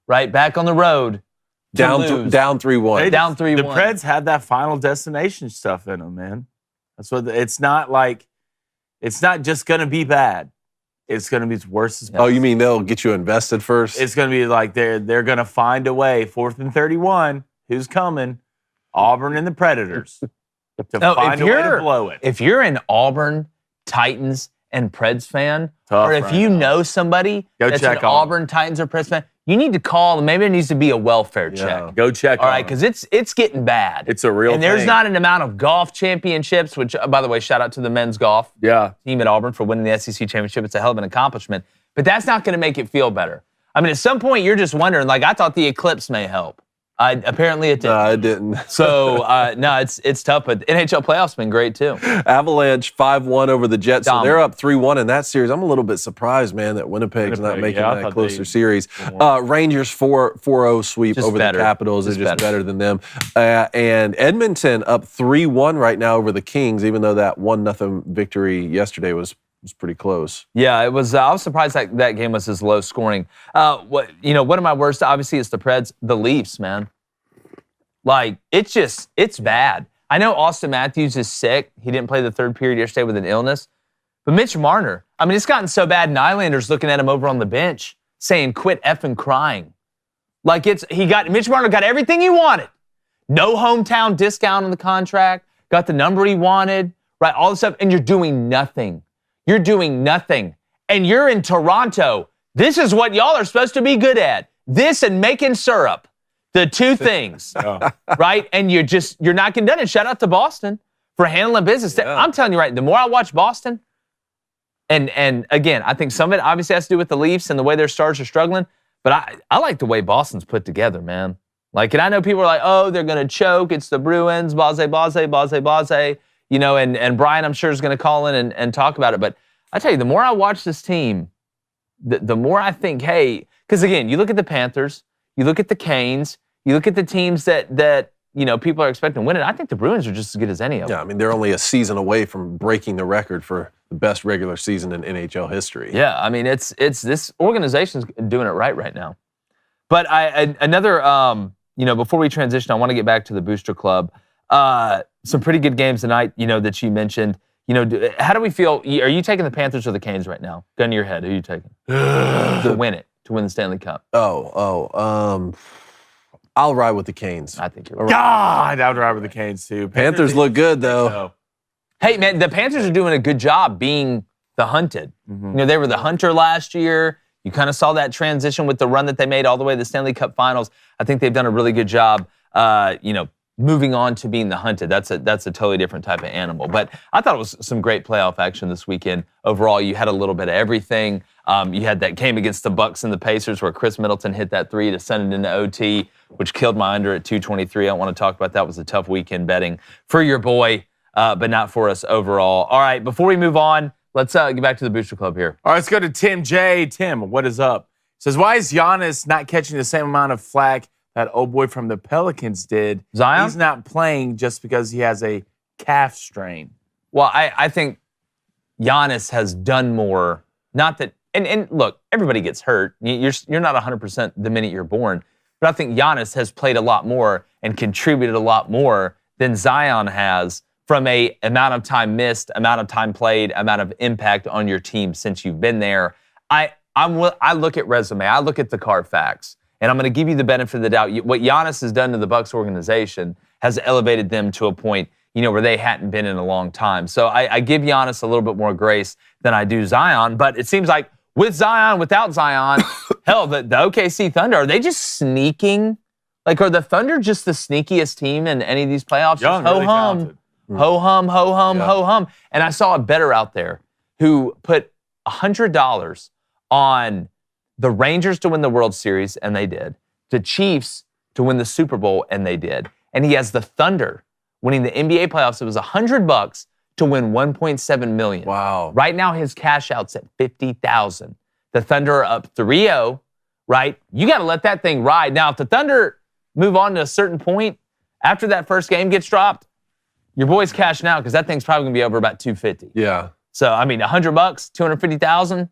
right? Back on the road. Down 3-1. Down 3-1. The Preds had that final destination stuff in them, man. That's what it's not just going to be bad. It's going to be as worse as possible. Oh, you mean they'll get you invested first? It's going to be like they're going to find a way. 4th and 31. Who's coming? Auburn and the Predators. To find a way to blow it. If you're an Auburn, Titans, and Preds fan, or if you know somebody that's an Auburn, Titans, or Preds fan, you need to call. Maybe there needs to be a welfare check. Go check. All right, because it's getting bad. It's a real thing. And there's not an amount of golf championships, which, by the way, shout out to the men's golf team at Auburn for winning the SEC championship. It's a hell of an accomplishment. But that's not going to make it feel better. I mean, at some point, you're just wondering, I thought the eclipse may help. Apparently it didn't. No, it didn't. So, no, it's tough, but NHL Playoffs been great, too. Avalanche 5-1 over the Jets. So they're up 3-1 in that series. I'm a little bit surprised, man, that Winnipeg's not making that closer series. Rangers 4-0 sweep over the Capitals. They're just better than them. And Edmonton up 3-1 right now over the Kings, even though that 1-0 victory yesterday was pretty close. Yeah, it was. I was surprised that game was as low scoring. One of my worst, obviously, is the Preds, the Leafs, man. It's bad. I know Austin Matthews is sick. He didn't play the third period yesterday with an illness. But Mitch Marner, I mean, it's gotten so bad, and Islanders looking at him over on the bench saying, "Quit effing crying." Mitch Marner got everything he wanted. No hometown discount on the contract. Got the number he wanted. Right, all this stuff, and you're doing nothing. You're doing nothing. And you're in Toronto. This is what y'all are supposed to be good at. This and making syrup. The two things. Right? And you're not getting done. And shout out to Boston for handling business. Yeah. I'm telling you, right, the more I watch Boston, and again, I think some of it obviously has to do with the Leafs and the way their stars are struggling, but I like the way Boston's put together, man. And I know people are like, oh, they're going to choke. It's the Bruins, blase. And Brian, I'm sure, is going to call in and talk about it. But I tell you, the more I watch this team, the more I think, hey, because again, you look at the Panthers, you look at the Canes, you look at the teams that people are expecting to win it. I think the Bruins are just as good as any of them. Yeah, I mean, they're only a season away from breaking the record for the best regular season in NHL history. Yeah, I mean, it's this organization's doing it right now. But before we transition, I want to get back to the Booster Club. Some pretty good games tonight, that you mentioned. How do we feel? Are you taking the Panthers or the Canes right now? Gun to your head, who are you taking? to win the Stanley Cup. I'll ride with the Canes. I think you're right. God, I would ride with the Canes too. Panthers look good, though. Hey, man, the Panthers are doing a good job being the hunted. Mm-hmm. They were the hunter last year. You kind of saw that transition with the run that they made all the way to the Stanley Cup Finals. I think they've done a really good job, moving on to being the hunted. That's a totally different type of animal. But I thought it was some great playoff action this weekend. Overall, you had a little bit of everything. You had that game against the Bucks and the Pacers where Chris Middleton hit that three to send it into OT, which killed my under at 223. I don't want to talk about that. It was a tough weekend betting for your boy, but not for us overall. All right, before we move on, let's get back to the Booster Club here. All right, let's go to Tim J. Tim, what is up? Says, why is Giannis not catching the same amount of flack that old boy from the Pelicans did? Zion? He's not playing just because he has a calf strain. Well, I think Giannis has done more. Not that, and look, everybody gets hurt. You're not 100% the minute you're born. But I think Giannis has played a lot more and contributed a lot more than Zion has from a amount of time missed, amount of time played, amount of impact on your team since you've been there. I look at resume. I look at the Carfax. And I'm going to give you the benefit of the doubt. What Giannis has done to the Bucks organization has elevated them to a point, where they hadn't been in a long time. So I give Giannis a little bit more grace than I do Zion. But it seems like with Zion, without Zion, hell, the OKC Thunder, are they just sneaking? Like, are the Thunder just the sneakiest team in any of these playoffs? Young, just really talented. ho-hum, ho-hum, Yeah. ho-hum. And I saw a bettor out there who put $100 on the Rangers to win the World Series, and they did. The Chiefs to win the Super Bowl, and they did. And he has the Thunder winning the NBA playoffs. It was $100 to win $1.7 million. Wow. Right now, his cash out's at $50,000. The Thunder are up 3-0, right? You got to let that thing ride. Now, if the Thunder move on to a certain point after that first game gets dropped, your boy's cashing out because that thing's probably going to be over about $250. Yeah. So, I mean, $100, $250,000,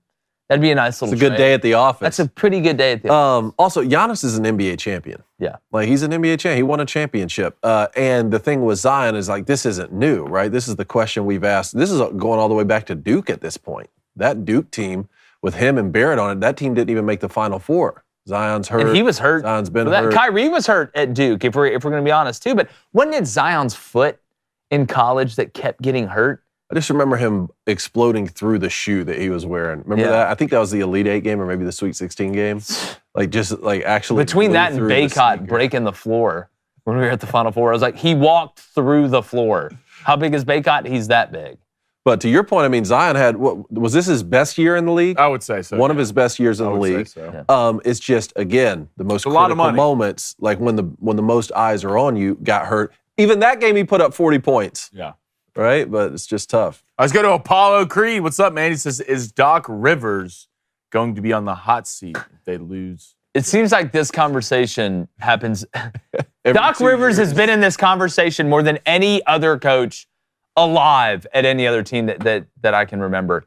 that'd be a nice little It's a good trade. day at the office. That's a pretty good day at the office. Also, Giannis is an NBA champion. Yeah. Like, he's an NBA champion. He won a championship. And the thing with Zion is, like, this isn't new, right? This is the question we've asked. This is going all the way back to Duke at this point. That Duke team, with him and Barrett on it, that team didn't even make the Final Four. Zion's hurt. And he was hurt. Zion's been hurt. Kyrie was hurt at Duke, if we're going to be honest, too. But wasn't it Zion's foot in college that kept getting hurt? I just remember him exploding through the shoe that he was wearing. Remember that? I think that was the Elite Eight game or maybe the Sweet 16 game. Actually. Between that and blew through the Baycott sneaker. breaking the floor when we were at the Final Four, I was like, he walked through the floor. How big is Baycott? He's that big. But to your point, I mean, Zion had, was this his best year in the league? I would say so. One of his best years in the league. So. It's just, again, the most a lot of critical money. moments, like when the most eyes are on you, got hurt. Even that game, he put up 40 points. Yeah. Right? But it's just tough. Let's go to Apollo Creed. What's up, man? He says, is Doc Rivers going to be on the hot seat if they lose? It seems like this conversation happens. Every Doc 2 Rivers years. has been in this conversation more than any other coach alive at any other team that I can remember.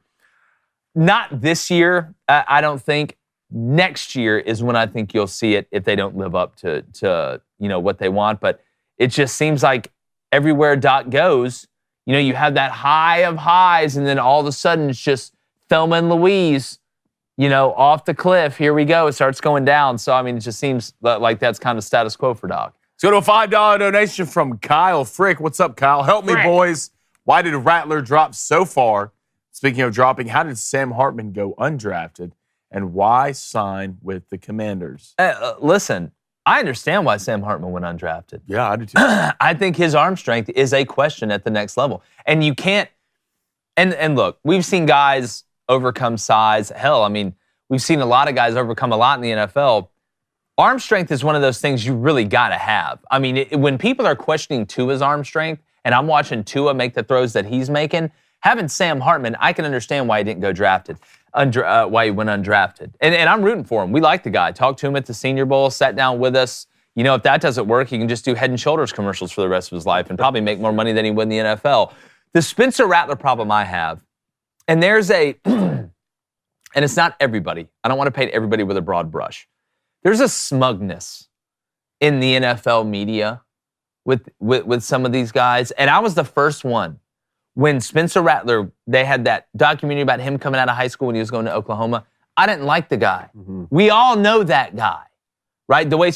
Not this year, I don't think. Next year is when I think you'll see it if they don't live up to what they want. But it just seems like everywhere Doc goes, you have that high of highs, and then all of a sudden it's just Thelma and Louise, off the cliff. Here we go. It starts going down. So, I mean, it just seems like that's kind of status quo for Doc. Let's go to a $5 donation from Kyle Frick. What's up, Kyle? Help me, boys. Why did Rattler drop so far? Speaking of dropping, how did Sam Hartman go undrafted? And why sign with the Commanders? Listen, I understand why Sam Hartman went undrafted. Yeah, I do too. I think his arm strength is a question at the next level. And you can't, and look, we've seen guys overcome size. Hell, I mean, we've seen a lot of guys overcome a lot in the NFL. Arm strength is one of those things you really got to have. I mean, when people are questioning Tua's arm strength, and I'm watching Tua make the throws that he's making, having Sam Hartman, I can understand why he didn't go drafted, why he went undrafted. And I'm rooting for him. We like the guy. Talked to him at the Senior Bowl, sat down with us. If that doesn't work, he can just do Head & Shoulders commercials for the rest of his life and probably make more money than he would in the NFL. The Spencer Rattler problem I have, and there's and it's not everybody. I don't want to paint everybody with a broad brush. There's a smugness in the NFL media with some of these guys. And I was the first one when Spencer Rattler, they had that documentary about him coming out of high school when he was going to Oklahoma. I didn't like the guy. Mm-hmm. We all know that guy, right? The way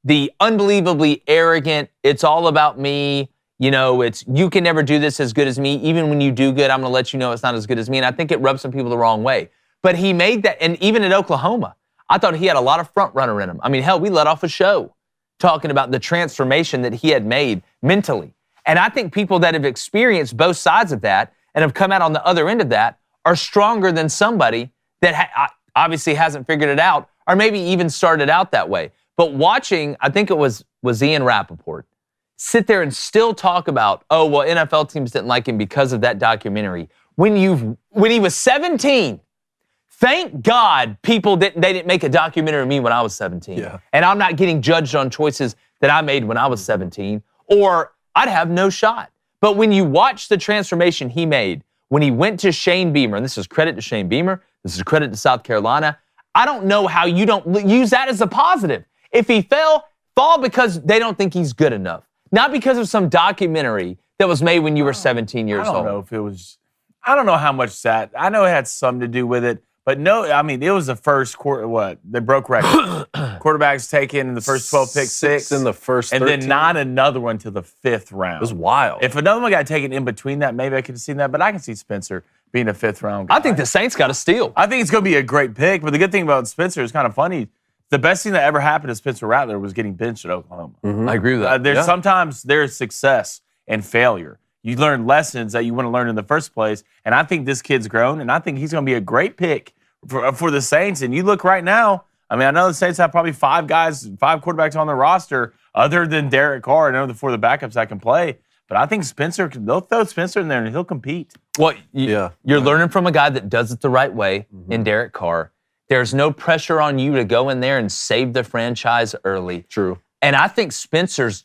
the unbelievably arrogant, it's all about me. It's you can never do this as good as me. Even when you do good, I'm going to let you know it's not as good as me. And I think it rubs some people the wrong way. But he made that, and even at Oklahoma, I thought he had a lot of front runner in him. I mean, hell, we let off a show talking about the transformation that he had made mentally. And I think people that have experienced both sides of that and have come out on the other end of that are stronger than somebody that obviously hasn't figured it out or maybe even started out that way. But watching, I think it was Ian Rappaport, sit there and still talk about, oh, well, NFL teams didn't like him because of that documentary. When he was 17, Thank God they didn't make a documentary of me when I was 17. Yeah. And I'm not getting judged on choices that I made when I was 17, or I'd have no shot. But when you watch the transformation he made, when he went to Shane Beamer, and this is credit to Shane Beamer, this is credit to South Carolina, I don't know how you don't use that as a positive. If he fall because they don't think he's good enough. Not because of some documentary that was made when you were 17 years old. I don't know if it was, I don't know how much that, I know it had something to do with it, but no, I mean, it was the first quarter, they broke records. Quarterbacks taken in the first 12 picks, six in the first and 13. then not another one to the 5th round. It was wild. If another one got taken in between that, maybe I could have seen that, but I can see Spencer being a 5th round guy. I think the Saints got a steal. I think it's going to be a great pick, but the good thing about Spencer is kind of funny. The best thing that ever happened to Spencer Rattler was getting benched at Oklahoma. I agree with that. Sometimes there's success and failure. You learn lessons that you want to learn in the first place, and I think this kid's grown, and I think he's going to be a great pick for the Saints. And you look right now, I mean, I know the Saints have probably 5 quarterbacks on their roster other than Derek Carr. I know the 4 of the backups that can play, but I think they'll throw Spencer in there and he'll compete. Well, you're learning from a guy that does it the right way in Derek Carr. There's no pressure on you to go in there and save the franchise early. True. And I think Spencer's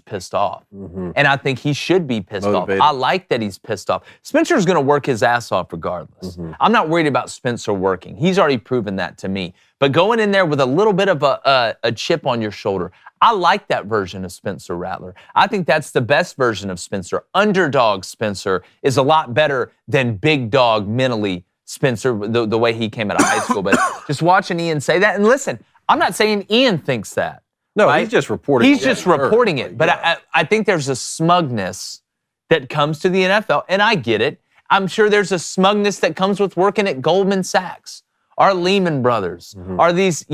pissed off. And I think he should be pissed Motivated. off. I like that he's pissed off. Spencer's going to work his ass off regardless. I'm not worried about Spencer working. He's already proven that to me. But going in there with a little bit of a chip on your shoulder, I like that version of Spencer Rattler. I think that's the best version of Spencer. Underdog Spencer is a lot better than big dog mentally Spencer, the way he came out of high school. But just watching Ian say that, and listen, I'm not saying Ian thinks that. No, right? he's just reporting. He's just reporting it. But I think there's a smugness that comes to the NFL, and I get it. I'm sure there's a smugness that comes with working at Goldman Sachs, our Lehman Brothers, are these,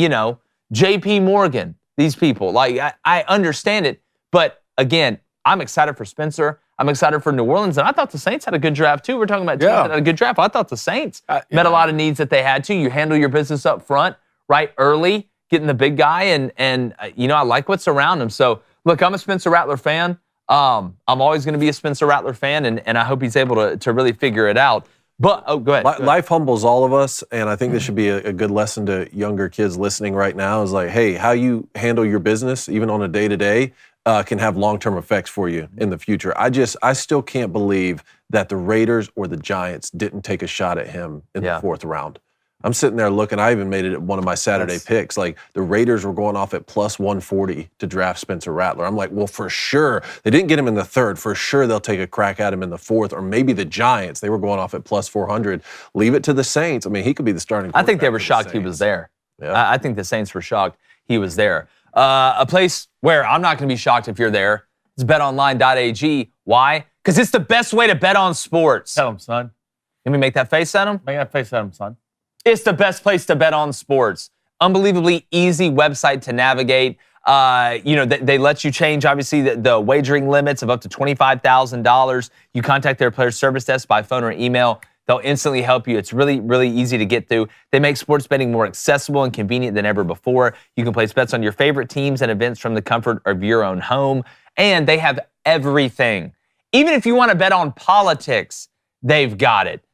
J.P. Morgan, these people. Like, I understand it. But again, I'm excited for Spencer. I'm excited for New Orleans. And I thought the Saints had a good draft, too. We're talking about teams that had a good draft. I thought the Saints met a lot of needs that they had to. You handle your business up front, right, early, getting the big guy. And I like what's around him. So, look, I'm a Spencer Rattler fan. I'm always going to be a Spencer Rattler fan, and I hope he's able to really figure it out. But, go ahead. Life humbles all of us, and I think this should be a good lesson to younger kids listening right now is like, hey, how you handle your business, even on a day-to-day, can have long-term effects for you in the future. I still can't believe that the Raiders or the Giants didn't take a shot at him in the 4th round. I'm sitting there looking. I even made it one of my Saturday picks. Like, the Raiders were going off at plus 140 to draft Spencer Rattler. I'm like, well, for sure. They didn't get him in the 3rd. For sure, they'll take a crack at him in the 4th, or maybe the Giants. They were going off at plus 400. Leave it to the Saints. I mean, he could be the starting quarterback. I think they were shocked he was there. Yeah. I think the Saints were shocked he was there. A place where I'm not going to be shocked if you're there is betonline.ag. Why? Because it's the best way to bet on sports. Tell him, son. Let me make that face at him. Make that face at him, son. It's the best place to bet on sports. Unbelievably easy website to navigate. They let you change, obviously, the wagering limits of up to $25,000. You contact their player service desk by phone or email. They'll instantly help you. It's really, really easy to get through. They make sports betting more accessible and convenient than ever before. You can place bets on your favorite teams and events from the comfort of your own home. And they have everything. Even if you want to bet on politics, they've got it.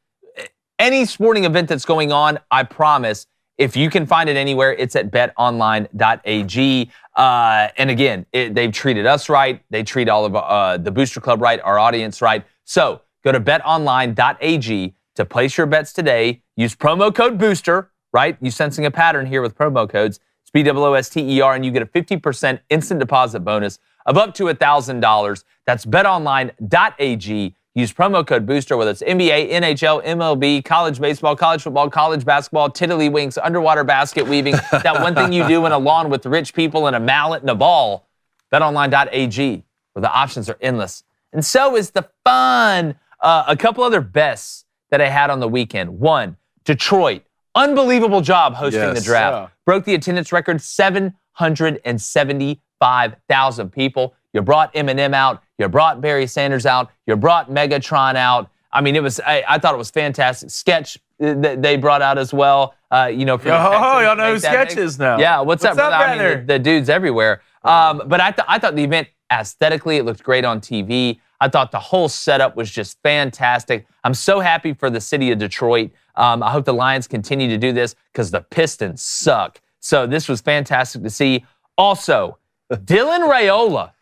Any sporting event that's going on, I promise, if you can find it anywhere, it's at betonline.ag. And again, they've treated us right. They treat all of the Booster Club right, our audience right. So go to betonline.ag to place your bets today. Use promo code BOOSTER, right? You're sensing a pattern here with promo codes. It's BOOSTER, and you get a 50% instant deposit bonus of up to $1,000. That's betonline.ag. Use promo code BOOSTER, whether it's NBA, NHL, MLB, college baseball, college football, college basketball, tiddlywinks, underwater basket weaving, that one thing you do in a lawn with rich people and a mallet and a ball. BetOnline.ag, where the options are endless. And so is the fun. A couple other bests that I had on the weekend. One, Detroit. Unbelievable job hosting the draft. Yeah. Broke the attendance record, 775,000 people. You brought Eminem out. You brought Barry Sanders out. You brought Megatron out. I mean, I thought it was fantastic. Sketch they brought out as well. Y'all know who Sketch is now. Yeah, what's up, brother? I mean, the dude's everywhere. But I thought the event, aesthetically, it looked great on TV. I thought the whole setup was just fantastic. I'm so happy for the city of Detroit. I hope the Lions continue to do this because the Pistons suck. So this was fantastic to see. Also, Dylan Raiola.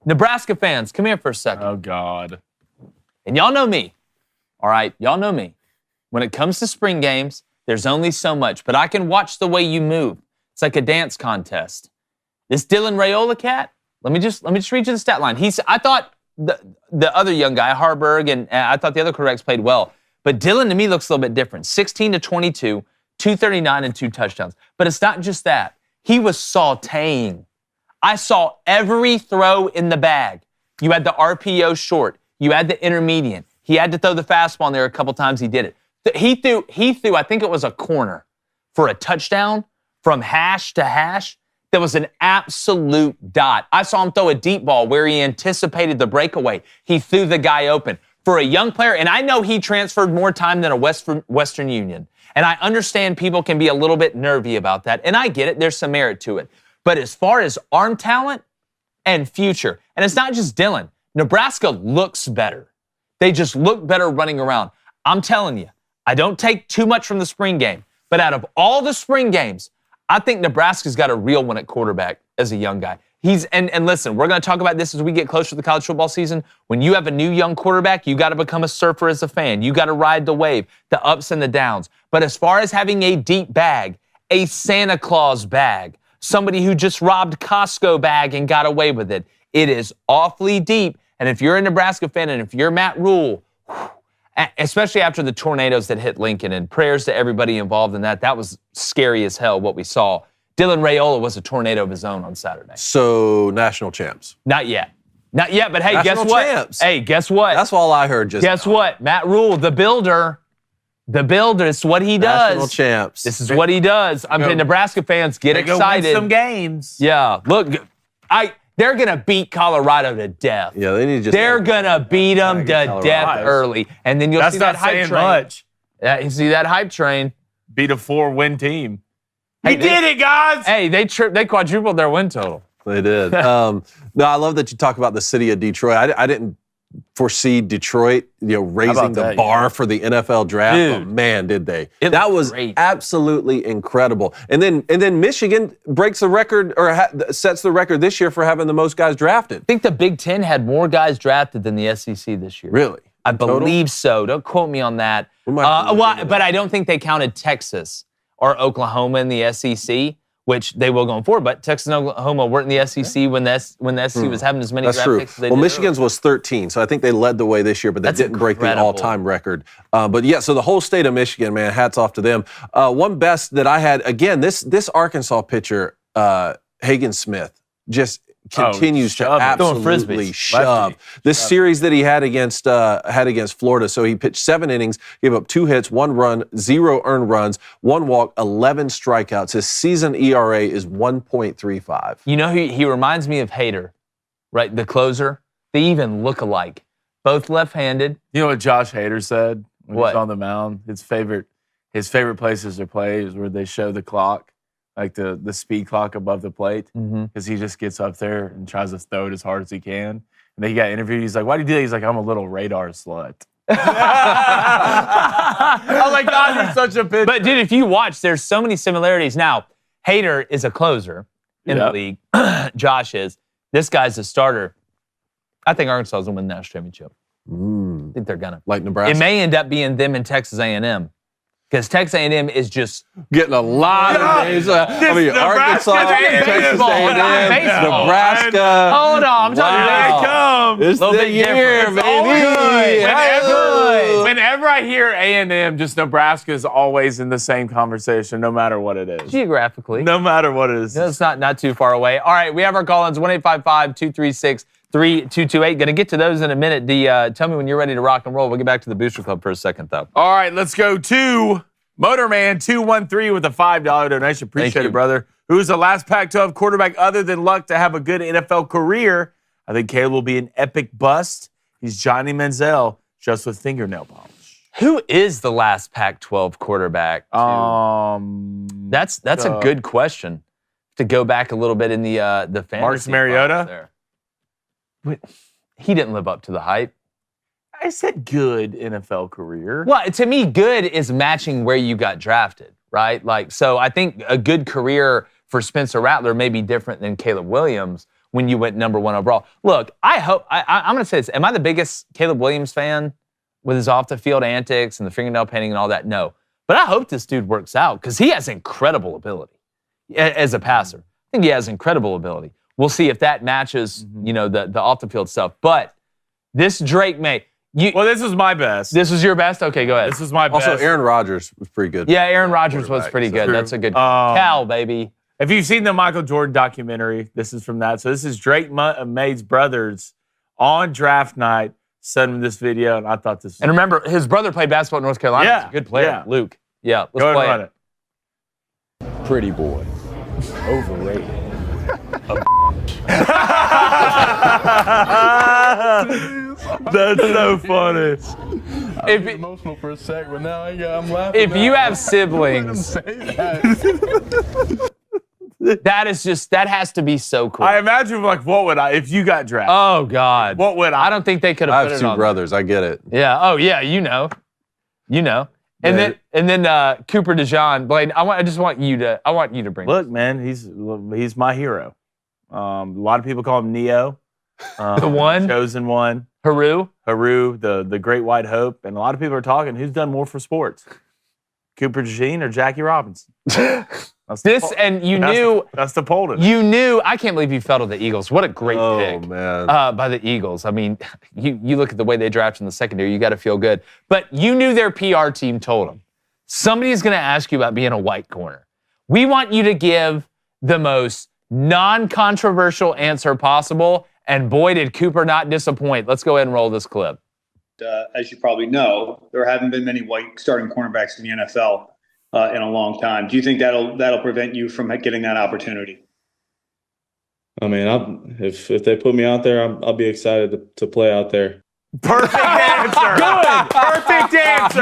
Nebraska fans, come here for a second. Oh, God. And y'all know me. All right, y'all know me. When it comes to spring games, there's only so much, but I can watch the way you move. It's like a dance contest. This Dylan Raiola cat, let me just read you the stat line. I thought the other young guy, Harburg, and I thought the other quarterbacks played well. But Dylan, to me, looks a little bit different. 16 to 22, 239 and 2 touchdowns. But it's not just that. He was sautéing. I saw every throw in the bag. You had the RPO short. You had the intermediate. He had to throw the fastball in there a couple times. He did it. He threw, I think it was a corner for a touchdown from hash to hash. That was an absolute dot. I saw him throw a deep ball where he anticipated the breakaway. He threw the guy open. For a young player, and I know he transferred more time than a Western Union, and I understand people can be a little bit nervy about that, and I get it. There's some merit to it. But as far as arm talent and future, and it's not just Dylan, Nebraska looks better. They just look better running around. I'm telling you, I don't take too much from the spring game, but out of all the spring games, I think Nebraska's got a real one at quarterback as a young guy. And listen, we're going to talk about this as we get closer to the college football season. When you have a new young quarterback, you got to become a surfer as a fan. You got to ride the wave, the ups and the downs. But as far as having a deep bag, a Santa Claus bag, somebody who just robbed Costco bag and got away with it, it is awfully deep. And if you're a Nebraska fan and if you're Matt Rule, especially after the tornadoes that hit Lincoln, and prayers to everybody involved in that was scary as hell what we saw. Dylan Raiola was a tornado of his own on Saturday. So, national champs. Not yet, but hey, National guess what? champs. Hey, guess what? That's all I heard just Guess now. what? Matt Rule, the builder, it's what he does. National champs. This is what he does. I'm saying Nebraska fans, get excited. Go win some games. Yeah, look, they're going to beat Colorado to death. Yeah, they need to just... They're going to beat them to death early. And then you'll see that hype train. Much. Yeah, you see that hype train. Beat a 4-win team. Hey, he did it, guys! Hey, they quadrupled their win total. They did. No, I love that you talk about the city of Detroit. I didn't foresee Detroit, raising the bar for the NFL draft. Dude, but man, did they. That was great. Absolutely incredible. And then Michigan breaks the record, or sets the record this year for having the most guys drafted. I think the Big Ten had more guys drafted than the SEC this year. Really? I believe so. Don't quote me on that. But I don't think they counted Texas or Oklahoma in the SEC, which they will going forward. But Texas and Oklahoma weren't in the SEC when the SEC was having as many draft picks as they did. Well, Michigan's was 13, so I think they led the way this year, but they didn't break the all-time record. But yeah, so the whole state of Michigan, man, hats off to them. One best that I had, again, this Arkansas pitcher, Hagen Smith, just continues to absolutely shove. This series that he had against Florida, so he pitched 7 innings, gave up 2 hits, 1 run, 0 earned runs, 1 walk, 11 strikeouts. His season ERA is 1.35. You know, he reminds me of Hader, right? The closer. They even look alike. Both left-handed. You know what Josh Hader said when what? He's on the mound? His favorite places to play is where they show the clock, like the speed clock above the plate, because he just gets up there and tries to throw it as hard as he can. And then he got interviewed. He's like, "Why do you do that?" He's like, "I'm a little radar slut." I'm like, God, you're such a pitcher. But dude, if you watch, there's so many similarities. Now, Hader is a closer in the league. Josh is. This guy's a starter. I think Arkansas is going to win the national championship. I think they're gonna. Like Nebraska. It may end up being them and Texas A&M. Because Texas A&M is just getting a lot of names. Arkansas, Texas A&M, Nebraska. Hold on, I'm talking It's the year, baby. Whenever I hear A&M, just Nebraska is always in the same conversation, no matter what it is. Geographically. No matter what it is. It's not too far away. All right, we have our call-ins, 1-855-236-3228. Going to get to those in a minute. Tell me when you're ready to rock and roll. We'll get back to the Booster Club for a second, though. All right, let's go to Motorman213 with a $5 donation. Appreciate it, brother. Who's the last Pac-12 quarterback other than Luck to have a good NFL career? I think Caleb will be an epic bust. He's Johnny Manziel, just with fingernail polish. Who is the last Pac-12 quarterback? That's a good question. To go back a little bit in the fantasy. Marcus Mariota? There. he didn't live up to the hype. I said good NFL career. Well, to me, good is matching where you got drafted, right? Like, so I think a good career for Spencer Rattler may be different than Caleb Williams when you went number 1 overall. Look, I'm going to say this. Am I the biggest Caleb Williams fan with his off-the-field antics and the fingernail painting and all that? No. But I hope this dude works out because he has incredible ability as a passer. I think he has incredible ability. We'll see if that matches, the off-the-field stuff. But this Drake May... Well, this was my best. This was your best? Okay, go ahead. This was my best. Also, Aaron Rodgers was pretty good. Yeah, Aaron Rodgers was pretty good. That's a good Cal, baby. If you've seen the Michael Jordan documentary, this is from that. So this is Drake May's brothers on draft night sending this video, and I thought this was... And remember, his brother played basketball in North Carolina. Yeah. He's a good player, Yeah. Luke. Yeah, let's Go play ahead it. and run it. Pretty boy. Overrated. That's so funny. I was emotional for a sec, but now I'm laughing. If you have siblings, that has to be so cool. I imagine, like, what would I, if you got drafted? Oh, God. What would I? I don't think they could I have put have it on two brothers. I get it. there. Yeah. Oh, yeah. You know. And then Cooper DeJean, Blaine. I just want you to bring. Look, man, he's my hero. A lot of people call him Neo. The one? Chosen one. Haru. The Great White Hope. And a lot of people are talking, who's done more for sports? Cooper DeJean or Jackie Robinson? That's the poll. You knew. I can't believe you fell to the Eagles. What a great pick. Oh, man. By the Eagles. I mean, you look at the way they drafted in the secondary, you got to feel good. But you knew their PR team told them, somebody's going to ask you about being a white corner. We want you to give the most non-controversial answer possible. And boy, did Cooper not disappoint. Let's go ahead and roll this clip. As you probably know, there haven't been many white starting cornerbacks in the NFL in a long time. Do you think that'll prevent you from getting that opportunity? I mean, if they put me out there, I'll be excited to play out there. Perfect answer. Good. Perfect answer.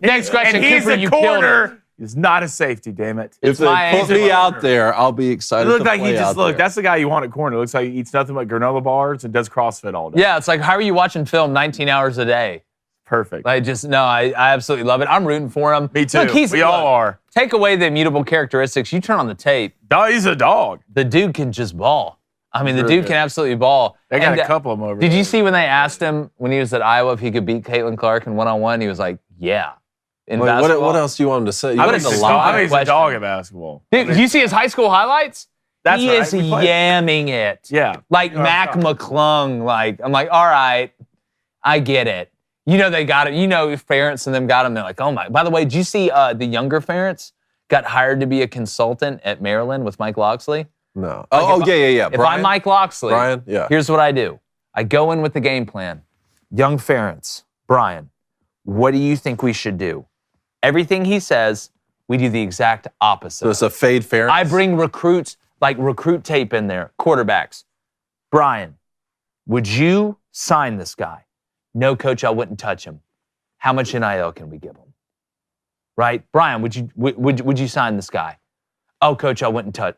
Next question. And he's Cooper, a you killed it. corner. He's not a safety, damn it. If they put me out there, I'll be excited It looked to like play he just out there. That's the guy you want at corner. It looks like he eats nothing but granola bars and does CrossFit all day. Yeah, it's like, how are you watching film 19 hours a day? Perfect. I absolutely love it. I'm rooting for him. Me too. Look, we all are. Take away the immutable characteristics. You turn on the tape. He's a dog. The dude can just ball. I mean, the Really dude can absolutely ball. They got And, a couple of them over Did there. you see when they asked him when he was at Iowa if he could beat Caitlin Clark in one-on-one? He was like, yeah. In Wait, basketball. what else do you want him to say? You I want think him to he's lie? a dog at basketball. Dude, did you see his high school highlights? That's he right. is We played. yamming it. Yeah. Like Yeah, Mac I'm McClung. I'm like, all right, I get it. They got it. If Ferentz and them got him, they're like, oh my. By the way, did you see the younger Ferentz got hired to be a consultant at Maryland with Mike Loxley? No. Yeah. If Brian? I'm Mike Loxley, Brian? Yeah. Here's what I do. I go in with the game plan. Young Ferentz, Brian, what do you think we should do? Everything he says, we do the exact opposite. So it's a fade fairness? I bring recruit tape in there, quarterbacks. Brian, would you sign this guy? No, coach, I wouldn't touch him. How much NIL can we give him? Right? Brian, would you sign this guy? Oh, coach, I wouldn't touch.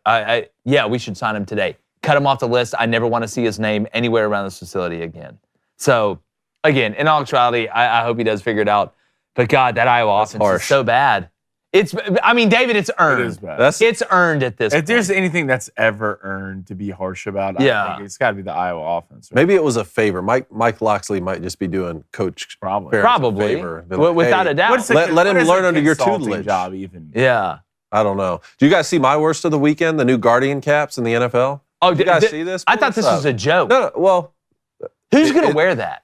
Yeah, we should sign him today. Cut him off the list. I never want to see his name anywhere around this facility again. So, again, in all actuality, I hope he does figure it out. But God, that Iowa offense is so bad. David, it's earned. It is bad. It's earned at this point. If there's anything that's ever earned to be harsh about, I think it's got to be the Iowa offense. Right? Maybe it was a favor. Mike Loxley might just be doing Coach Probably. Ferentz Probably. a favor. Be like, Without hey, a doubt. Let him learn under your consulting tutelage. job even. Yeah. I don't know. Do you guys see my worst of the weekend? The new Guardian caps in the NFL? Oh, Did you guys see this? I thought this was a joke. No, well, Who's going to wear that?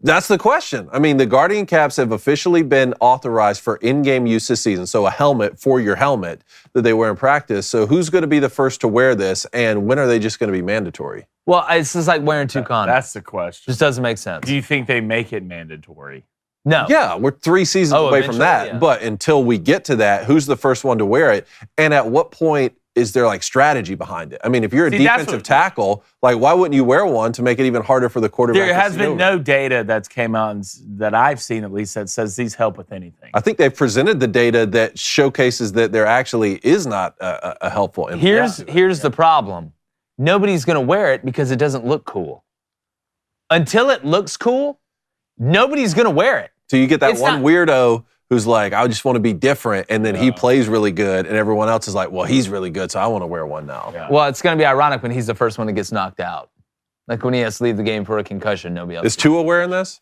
that's the question. I mean, the Guardian caps have officially been authorized for in-game use this season. So a helmet for your helmet that they wear in practice. So who's going to be the first to wear this, and when are they just going to be mandatory? Well, it's just like wearing two condoms. That's the question. Just doesn't make sense. Do you think they make it mandatory? No. Yeah, we're 3 seasons away from that. yeah. But until we get to that, who's the first one to wear it? And at what point is there strategy behind it? I mean, if you're a defensive tackle, why wouldn't you wear one to make it even harder for the quarterback? There has see been over? no data that's came out that I've seen at least that says these help with anything. I think they've presented the data that showcases that there actually is not a helpful impact. Here's the problem. Nobody's going to wear it because it doesn't look cool. until it looks cool, nobody's going to wear it. So you get that It's one not- weirdo who's like, I just want to be different, and then he plays really good, and everyone else is like, well, he's really good, so I want to wear one now. Yeah. Well, it's going to be ironic when he's the first one that gets knocked out. Like when he has to leave the game for a concussion, nobody else. Is Tua wearing this?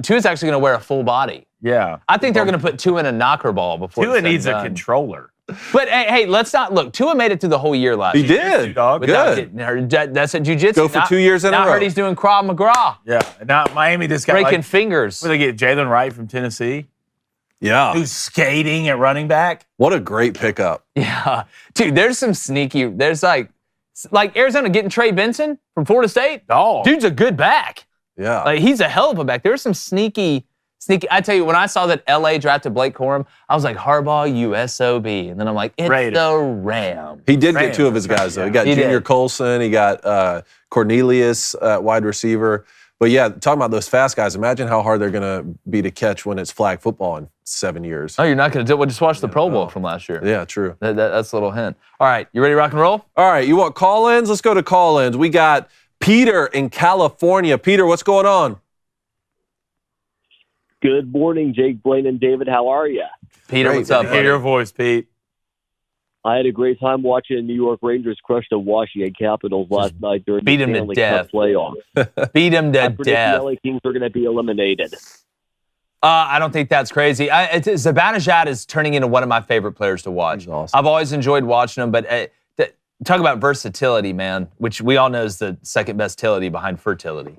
Tua's actually going to wear a full body. Yeah. I think they're going to put Tua in a knocker ball before. Tua it's said needs and a done. controller. But hey, let's not look. Tua made it through the whole year last He year. did. dog. Without Good. getting hurt. That's at jiu-jitsu. Go for 2 years in a Now I row. heard he's doing Krav Maga, Yeah. Now Miami just got breaking like, fingers. where they get Jalen Wright from Tennessee, Yeah. who's skating at running back. What a great pickup. Yeah, dude. There's some sneaky. There's like Arizona getting Trey Benson from Florida State. Oh, Dude's a good back. Yeah. Like he's a hell of a back. There's some sneaky. I tell you, when I saw that LA drafted Blake Corum, I was like, Harbaugh, USOB. And then I'm like, it's Raiders. the Ram. He did Rams, get two of his guys, though. He got He Junior did. Colson. He got Cornelius, wide receiver. But, yeah, talking about those fast guys, imagine how hard they're going to be to catch when it's flag football in 7 years. Oh, you're not going to do it. Well, just watch the Pro Bowl from last year. Yeah, true. That's a little hint. All right, you ready to rock and roll? All right, you want call-ins? Let's go to call-ins. We got Peter in California. Peter, what's going on? Good morning, Jake, Blaine, and David. How are you? Peter, Great. what's up, hear buddy? your voice, Pete. I had a great time watching the New York Rangers crush the Washington Capitals last night during beat the 'em to Stanley death. Cup playoffs. Beat him I to predict death. the LA Kings are going to be eliminated. I don't think that's crazy. Zibanejad is turning into one of my favorite players to watch. He's awesome. I've always enjoyed watching him, but talk about versatility, man, which we all know is the second best tility behind fertility.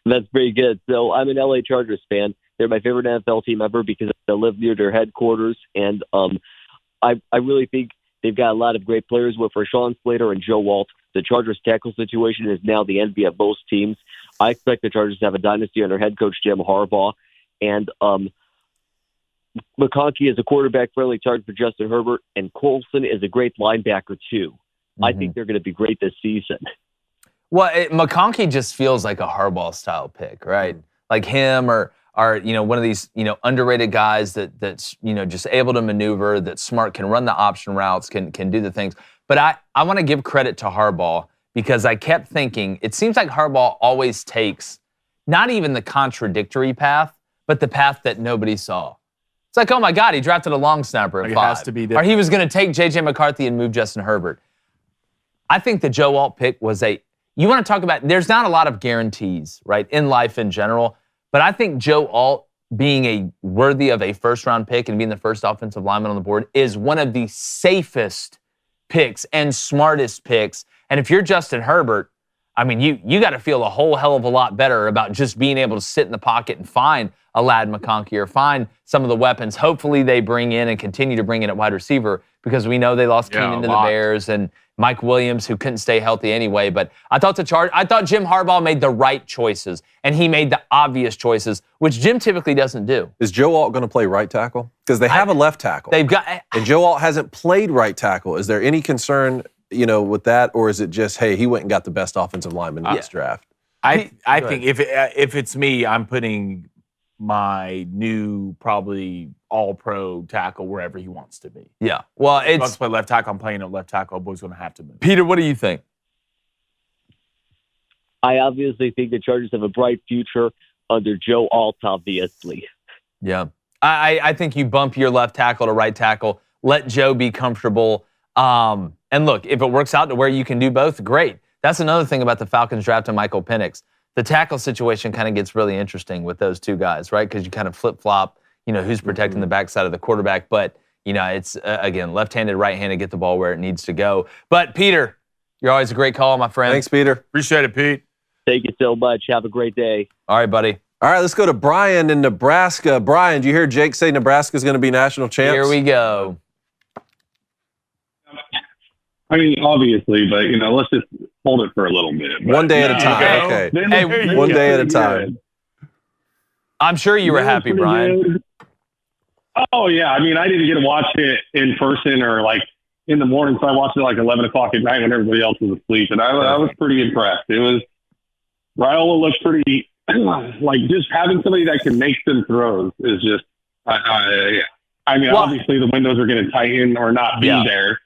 That's pretty good. So I'm an LA Chargers fan. They're my favorite NFL team ever because I live near their headquarters, and I really think they've got a lot of great players with Rashawn Slater and Joe Alt. The Chargers tackle situation is now the envy of most teams. I expect the Chargers to have a dynasty under head coach Jim Harbaugh, and McConkey is a quarterback-friendly target for Justin Herbert, and Colson is a great linebacker too. I think they're going to be great this season. Well, McConkey just feels like a Harbaugh-style pick, right? Like him or one of these underrated guys that's just able to maneuver, that's smart, can run the option routes, can do the things. But I want to give credit to Harbaugh because I kept thinking it seems like Harbaugh always takes not even the contradictory path, but the path that nobody saw. It's like, oh my God, he drafted a long snapper at Like it 5. has to be Or different. he was going to take J.J. McCarthy and move Justin Herbert. I think the Joe Alt pick was you want to talk about, there's not a lot of guarantees, right, in life in general, but I think Joe Alt being worthy of a first-round pick and being the first offensive lineman on the board is one of the safest picks and smartest picks. And if you're Justin Herbert, I mean, you got to feel a whole hell of a lot better about just being able to sit in the pocket and find a Ladd McConkey or find some of the weapons. Hopefully they bring in and continue to bring in at wide receiver because we know they lost Yeah, Keenan to a the lot. Bears and Mike Williams, who couldn't stay healthy anyway. But I thought Jim Harbaugh made the right choices, and he made the obvious choices, which Jim typically doesn't do. Is Joe Alt going to play right tackle? Because they have a left tackle. They've got And Joe Alt hasn't played right tackle. Is there any concern, with that, or is it just, hey, he went and got the best offensive lineman in this draft? I Go think if it's me, I'm putting my new probably all-pro tackle wherever he wants to be. yeah. Well, If he wants it's to play left tackle, I'm playing at left tackle. Boy's going to have to move. Peter. What do you think? I obviously think the Chargers have a bright future under Joe Alt, obviously. Yeah. I think you bump your left tackle to right tackle. Let Joe be comfortable. And look, if it works out to where you can do both, great. That's another thing about the Falcons drafting Michael Penix. The tackle situation kind of gets really interesting with those two guys, right? Because you kind of flip-flop, who's protecting the backside of the quarterback. But, it's, again, left-handed, right-handed, get the ball where it needs to go. But, Peter, you're always a great call, my friend. Thanks, Peter. Appreciate it, Pete. Thank you so much. Have a great day. All right, buddy. All right, let's go to Brian in Nebraska. Brian, did you hear Jake say Nebraska's going to be national champs? Here we go. I mean, obviously, but let's just hold it for a little bit. But One day at a no, time. okay. Okay. they Hey, look- they one look day at a pretty time. good. I'm sure you were They look happy, pretty Brian. good. Oh yeah, I mean, I didn't get to watch it in person or like in the morning, so I watched it like 11 o'clock at night when everybody else was asleep, and I was pretty impressed. It was Raiola looks pretty like just having somebody that can make them throws is just. Yeah. I mean, Well- obviously the windows are going to tighten or not be Yeah. there.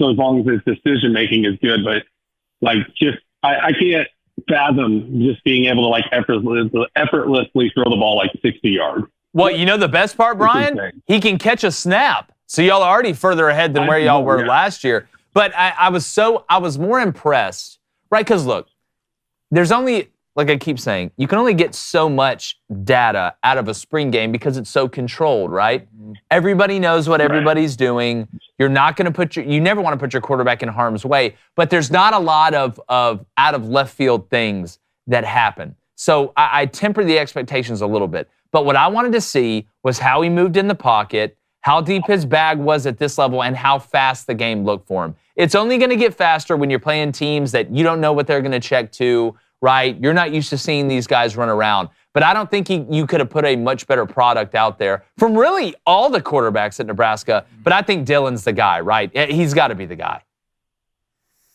So as long as his decision making is good, but like just I can't fathom just being able to like effortlessly throw the ball like 60 yards. Well, you know the best part, Brian? He can catch a snap. So y'all are already further ahead than where y'all were last year. But I was more impressed, right? Because look, there's only, like I keep saying, you can only get so much data out of a spring game because it's so controlled, right? Everybody knows what everybody's doing. You're not going to you never want to put your quarterback in harm's way, but there's not a lot of out of left field things that happen. So I temper the expectations a little bit. But what I wanted to see was how he moved in the pocket, how deep his bag was at this level, and how fast the game looked for him. It's only going to get faster when you're playing teams that you don't know what they're going to check to, right? You're not used to seeing these guys run around. But I don't think you could have put a much better product out there from really all the quarterbacks at Nebraska. But I think Dylan's the guy, right? He's got to be the guy.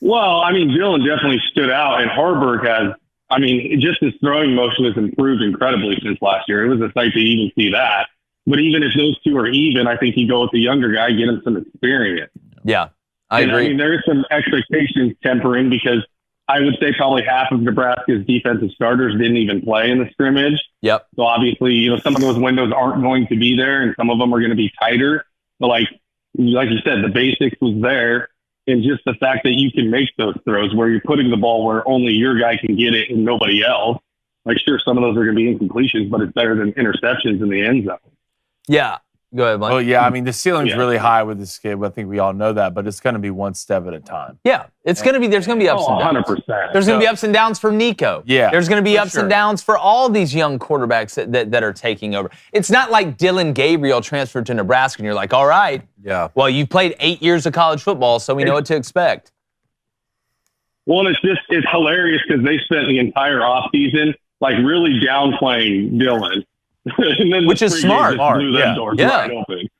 Well, I mean, Dylan definitely stood out, and Harburg has, I mean, just his throwing motion has improved incredibly since last year. It was a sight to even see that. But even if those two are even, I think you go with the younger guy, get him some experience. Yeah, I agree. I mean, there is some expectations tempering because I would say probably half of Nebraska's defensive starters didn't even play in the scrimmage. Yep. So obviously, some of those windows aren't going to be there, and some of them are going to be tighter. But like you said, the basics was there, and just the fact that you can make those throws where you're putting the ball where only your guy can get it and nobody else. Like, sure, some of those are going to be incompletions, but it's better than interceptions in the end zone. Yeah. Go ahead, Mike. Well, yeah, I mean, the ceiling's really high with this kid. I think we all know that, but it's going to be one step at a time. Yeah, it's going to be. There's going to be ups and downs. 100%. There's going to be ups and downs for Nico. Yeah, there's going to be ups and downs for all these young quarterbacks that are taking over. It's not like Dylan Gabriel transferred to Nebraska and you're like, all right, well, you played 8 years of college football, so we know what to expect. Well, it's hilarious because they spent the entire offseason like really downplaying Dylan. And then which is smart.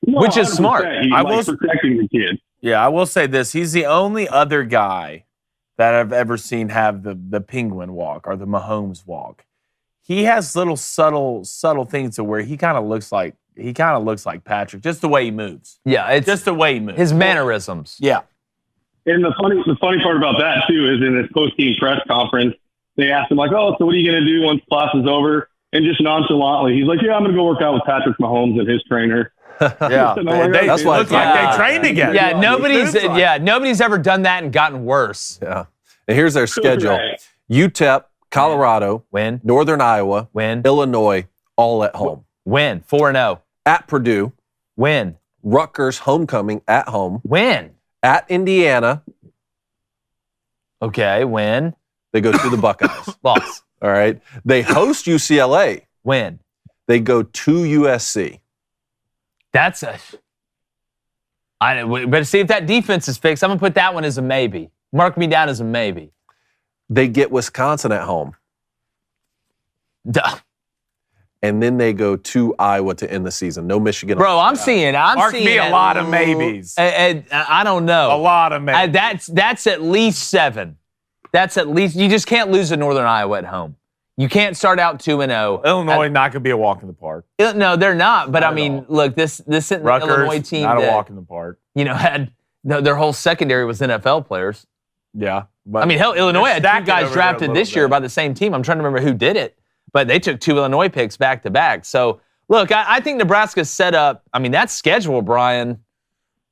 Which is smart. I was protecting the kid. Yeah, I will say this. He's the only other guy that I've ever seen have the penguin walk or the Mahomes walk. He has little subtle things to where he kind of looks like Patrick, just the way he moves. Yeah, it's just the way he moves. His mannerisms. Yeah. And the funny part about that too is in his post-game press conference, they asked him like, "Oh, so what are you going to do once class is over?" And just nonchalantly, he's like, "Yeah, I'm going to go work out with Patrick Mahomes and his trainer." Yeah, that's why look like they trained together. Yeah, nobody's ever done that and gotten worse. Yeah, and here's their schedule: UTEP, Colorado, win. Northern Iowa, win. Illinois, all at home. Win 4-0. At Purdue, win. Rutgers homecoming at home, win. At Indiana, okay, win. They go to the Buckeyes. Loss. All right. They host UCLA. Win. They go to USC. That's but see if that defense is fixed. I'm going to put that one as a maybe. Mark me down as a maybe. They get Wisconsin at home. Duh. And then they go to Iowa to end the season. No Michigan. Bro, I'm seeing Mark me a lot of maybes. I don't know. A lot of maybes. That's at least 7. That's at least, you just can't lose to Northern Iowa at home. You can't start out 2-0. Illinois not going to be a walk in the park. No, they're not. But I mean, look, this Rutgers, Illinois team not a walk in the park. Had their whole secondary was NFL players. Yeah. I mean, hell, Illinois had 2 guys drafted this year by the same team. I'm trying to remember who did it. But they took 2 Illinois picks back to back. So, look, I think Nebraska's set up. I mean, that schedule, Brian,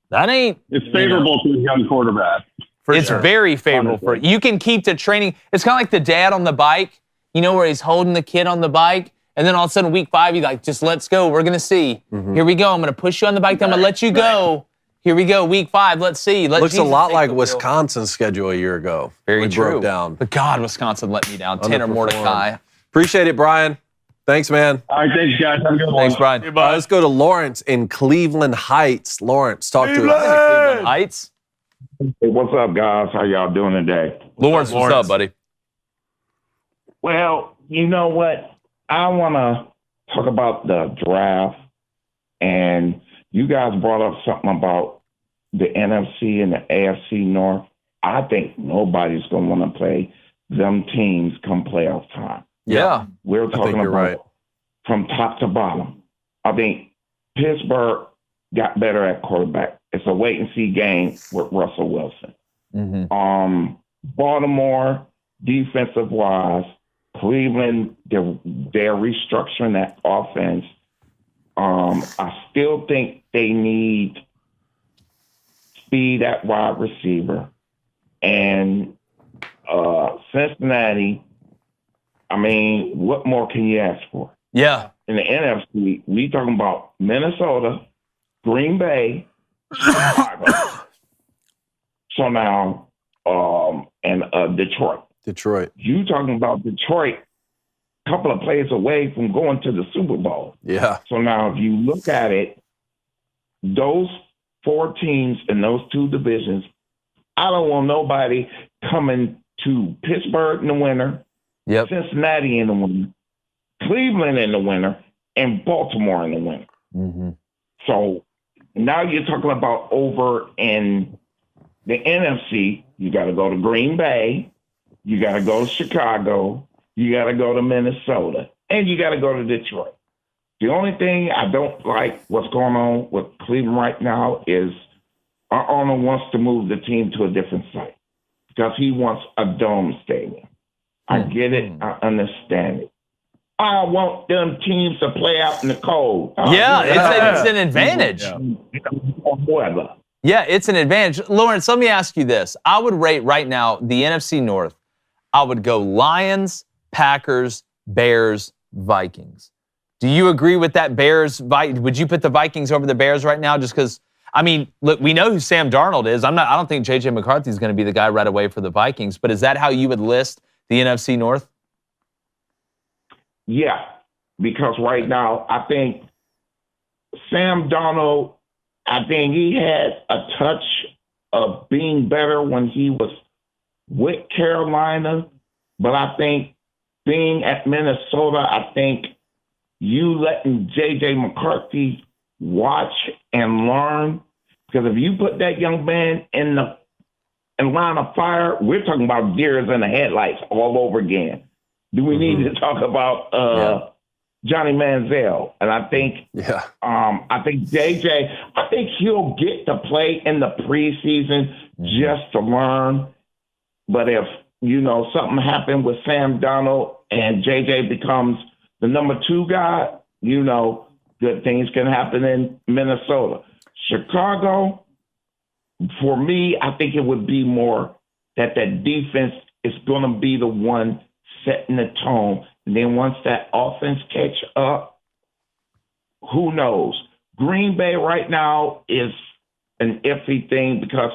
that ain't. It's favorable to a young quarterback. It's very favorable for you. Can keep the training. It's kind of like the dad on the bike, where he's holding the kid on the bike. And then all of a sudden, week 5, he's like, just let's go. We're going to see. Mm-hmm. Here we go. I'm going to push you on the bike. Then I'm going to let you go. Here we go. Week 5. Let's see. Looks a lot like Wisconsin's schedule a year ago. Very true. Broke down. But God, Wisconsin let me down. Tanner Mordecai. Appreciate it, Brian. Thanks, man. All right, thanks, guys. Have a good one. Thanks, Brian. Let's go to Lawrence in Cleveland Heights. Lawrence, talk to us. Cleveland Heights. Hey, what's up, guys? How y'all doing today? Lawrence, what's up, buddy? Well, you know what? I want to talk about the draft. And you guys brought up something about the NFC and the AFC North. I think nobody's going to want to play them teams come playoff time. Yeah. We're talking about from top to bottom. I think Pittsburgh got better at quarterback. It's a wait-and-see game with Russell Wilson. Mm-hmm. Baltimore, defensive-wise. Cleveland, they're restructuring that offense. I still think they need speed at wide receiver. And Cincinnati, I mean, what more can you ask for? Yeah. In the NFC, we talking about Minnesota, Green Bay, Chicago. So now, and Detroit. Detroit. You talking about Detroit, a couple of plays away from going to the Super Bowl. Yeah. So now, if you look at it, those 4 teams in those 2 divisions, I don't want nobody coming to Pittsburgh in the winter, Cincinnati in the winter, Cleveland in the winter, and Baltimore in the winter. Mm-hmm. So now you're talking about over in the NFC, you got to go to Green Bay, you got to go to Chicago, you got to go to Minnesota, and you got to go to Detroit. The only thing I don't like what's going on with Cleveland right now is our owner wants to move the team to a different site because he wants a dome stadium. I get it. I understand it. I want them teams to play out in the cold. It's an advantage. Yeah, it's an advantage. Lawrence, let me ask you this. I would rate right now the NFC North. I would go Lions, Packers, Bears, Vikings. Do you agree with that would you put the Vikings over the Bears right now just because, I mean, look, we know who Sam Darnold is. I don't think J.J. McCarthy is going to be the guy right away for the Vikings, but is that how you would list the NFC North? Yeah, because right now I think Sam Darnold, I think he had a touch of being better when he was with Carolina, but I think being at Minnesota, I think you letting J.J. McCarthy watch and learn, because if you put that young man in line of fire, we're talking about deers in the headlights all over again. Do we need to talk about Johnny Manziel? And I think, I think JJ, I think he'll get to play in the preseason just to learn. But if, something happened with Sam Darnold and JJ becomes the number 2 guy, good things can happen in Minnesota. Chicago, for me, I think it would be more that defense is going to be the one setting the tone. And then once that offense catch up, who knows? Green Bay right now is an iffy thing because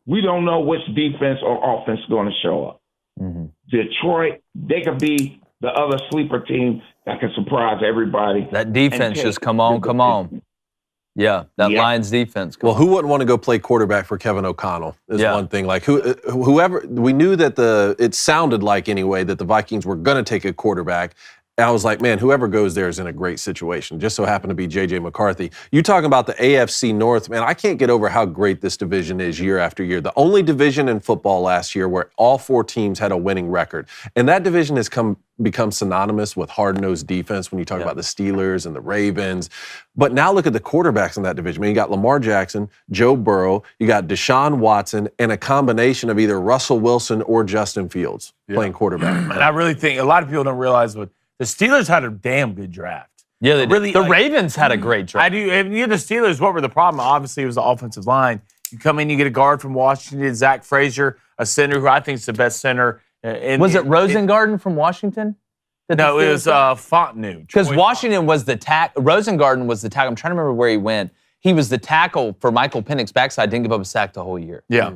we don't know which defense or offense is going to show up. Mm-hmm. Detroit, they could be the other sleeper team that can surprise everybody. That defense just come on. Yeah, Lions defense. Well, who wouldn't want to go play quarterback for Kevin O'Connell is one thing. Like whoever, we knew that it sounded like anyway that the Vikings were going to take a quarterback. And I was like, man, whoever goes there is in a great situation. Just so happened to be J.J. McCarthy. You talking about the AFC North, man, I can't get over how great this division is year after year. The only division in football last year where all 4 teams had a winning record. And that division has become synonymous with hard-nosed defense when you talk about the Steelers and the Ravens. But now look at the quarterbacks in that division. I mean, you got Lamar Jackson, Joe Burrow, you got Deshaun Watson, and a combination of either Russell Wilson or Justin Fields playing quarterback. And I really think a lot of people don't realize what the Steelers had a damn good draft. Yeah, they did. The Ravens had a great draft. I do. And the Steelers, what were the problem? Obviously, it was the offensive line. You come in, you get a guard from Washington, Zach Frazier, a center who I think is the best center. Was it Rosengarten from Washington? No, it was Fontenot. Because Washington was the tackle. Rosengarten was the tackle. I'm trying to remember where he went. He was the tackle for Michael Penix's backside. Didn't give up a sack the whole year. Yeah.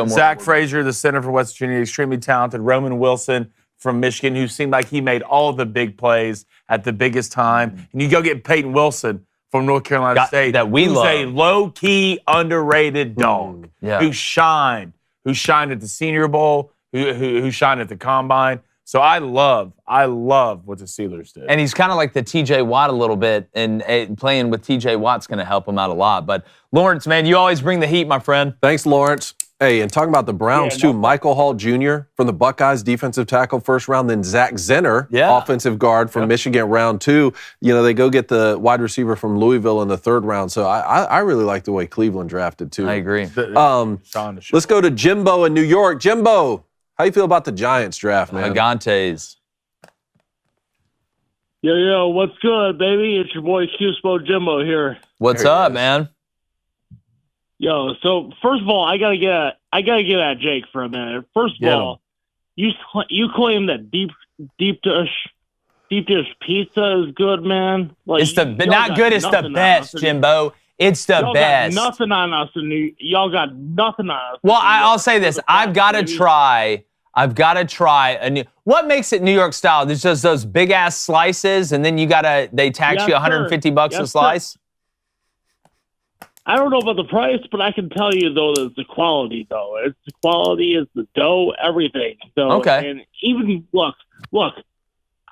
Zach Frazier, the center for West Virginia, extremely talented. Roman Wilson from Michigan, who seemed like he made all the big plays at the biggest time. And you go get Peyton Wilson from North Carolina State, who's a low-key, underrated dog who shined at the Senior Bowl, who shined at the Combine. So I love what the Steelers did. And he's kind of like the T.J. Watt a little bit, and playing with T.J. Watt's going to help him out a lot. But Lawrence, man, you always bring the heat, my friend. Thanks, Lawrence. Hey, and talking about the Browns, too, Michael Hall Jr. from the Buckeyes, defensive tackle, first round. Then Zach Zenner, offensive guard from Michigan, round 2. They go get the wide receiver from Louisville in the 3rd round. So I really like the way Cleveland drafted, too. I agree. Let's go to Jimbo in New York. Jimbo, How you feel about the Giants draft, man? Gigantes. Yo, what's good, baby? It's your boy Q-Spo Jimbo here. What's up, man? Yo, so first of all, I gotta get at Jake for a minute. First of all, you claim that deep dish pizza is good, man. Like, It's not good. It's the best, Jimbo. It's the best. Got nothing on us, y'all got nothing on us. Well, I'll say this: I've got to try a new. What makes it New York style? There's just those big ass slices, and then they tax you $150 a slice. I don't know about the price, but I can tell you though that it's the quality. Though it's the quality, it's the dough, everything. So okay. And even look,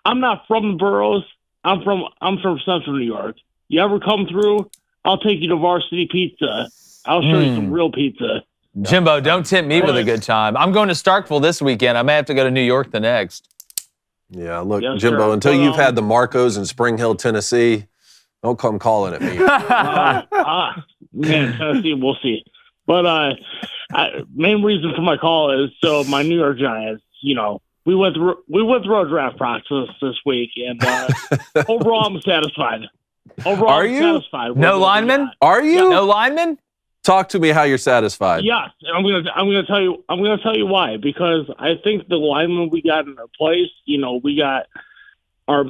I'm not from the boroughs. I'm from Central New York. You ever come through? I'll take you to Varsity Pizza. I'll show you some real pizza. Jimbo, don't tempt me with a good time. I'm going to Starkville this weekend. I may have to go to New York the next. Yeah, look, Yes, Jimbo, sir. until you've had the Marcos in Spring Hill, Tennessee, don't come calling at me. Man, Tennessee, we'll see. But main reason for my call is so my New York Giants. You know, we went through a draft process this week, and overall, I'm satisfied. Overall, Are I'm you? satisfied. No linemen? Are you? No linemen? Talk to me how you're satisfied. Yes, and I'm gonna tell you why. Because I think the linemen we got in our place, you know, we got our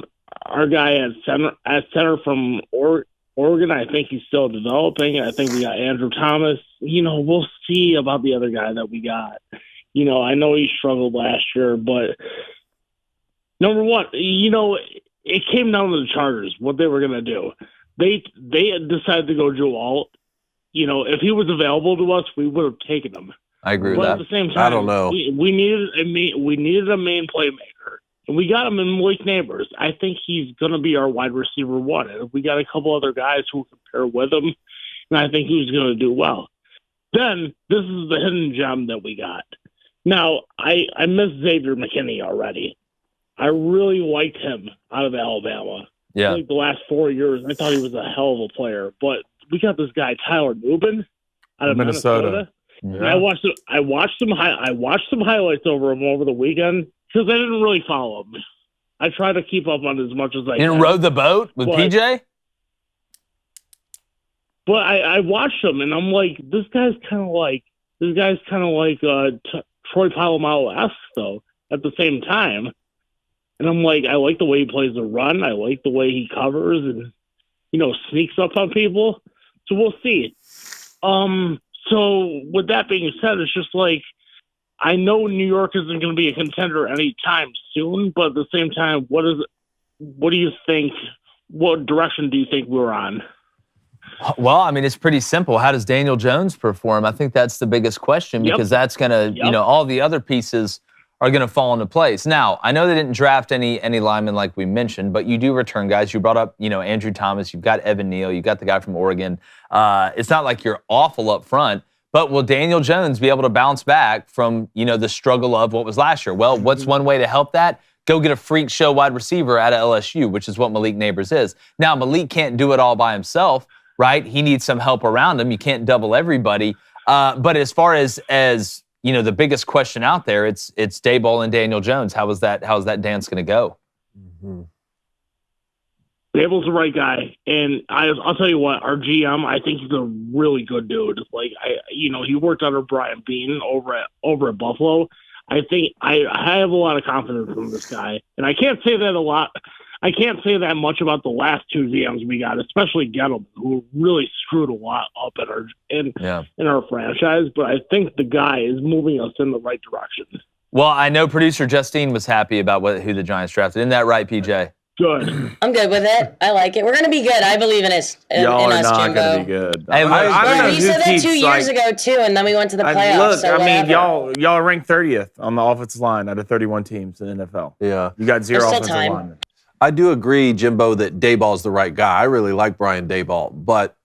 guy at center from Oregon. I think he's still developing. I think we got Andrew Thomas. You know, we'll see about the other guy that we got. You know, I know he struggled last year, but number one, you know, it came down to the Chargers, what they were going to do. They decided to go Joe Alt. You know, if he was available to us, we would have taken him. I agree with but that. At the same time, I don't know. We needed a main playmaker, and we got him in Malik Neighbors. I think he's going to be our wide receiver one. And if we got a couple other guys who can pair with him, and I think he's going to do well. Then this is the hidden gem that we got. Now, I miss Xavier McKinney already. I really liked him out of Alabama. Yeah. Like the last 4 years, I thought he was a hell of a player. But we got this guy Tyler Nubin out of Minnesota. Yeah. And I watched some highlights over him over the weekend because I didn't really follow him. I try to keep up on as much as I can. You didn't row the boat with PJ? But I watched him and I'm like, this guy's kind of like Troy Polamalu-esque though. At the same time. And I'm like, I like the way he plays the run. I like the way he covers and, you know, sneaks up on people. So we'll see. So with that being said, it's just like, I know New York isn't going to be a contender anytime soon, but at the same time, what do you think? What direction do you think we're on? Well, I mean, it's pretty simple. How does Daniel Jones perform? I think that's the biggest question because that's going to, you know, all the other pieces are going to fall into place. Now, I know they didn't draft any linemen like we mentioned, but you do return guys. You brought up, you know, Andrew Thomas. You've got Evan Neal. You've got the guy from Oregon. It's not like you're awful up front, but will Daniel Jones be able to bounce back from, you know, the struggle of what was last year? Well, what's one way to help that? Go get a freak show wide receiver out of LSU, which is what Malik Neighbors is. Now, Malik can't do it all by himself, right? He needs some help around him. You can't double everybody. But as far as you know, the biggest question out there, it's Daboll and Daniel Jones. How's that dance going to go? Mm-hmm. Daboll's the right guy, and I'll tell you what, our GM, I think he's a really good dude. Like he worked under Brian Beane over at Buffalo. I think I have a lot of confidence in this guy, and I can't say that a lot. I can't say that much about the last two GMs we got, especially Gettleman, who really screwed a lot up in our franchise. But I think the guy is moving us in the right direction. Well, I know producer Justine was happy about who the Giants drafted. Isn't that right, PJ? Good. I'm good with it. I like it. We're going to be good. I believe in us. Y'all in are us, not Jimbo. going to be good. Hey, look, I don't know You who said that keeps, 2 years ago, too, and then we went to the playoffs. Look, so I mean, whatever. y'all are ranked 30th on the offensive line out of 31 teams in the NFL. Yeah. You got 0 There's still offensive time. linemen. I do agree, Jimbo, that Daboll's the right guy. I really like Brian Daboll. But,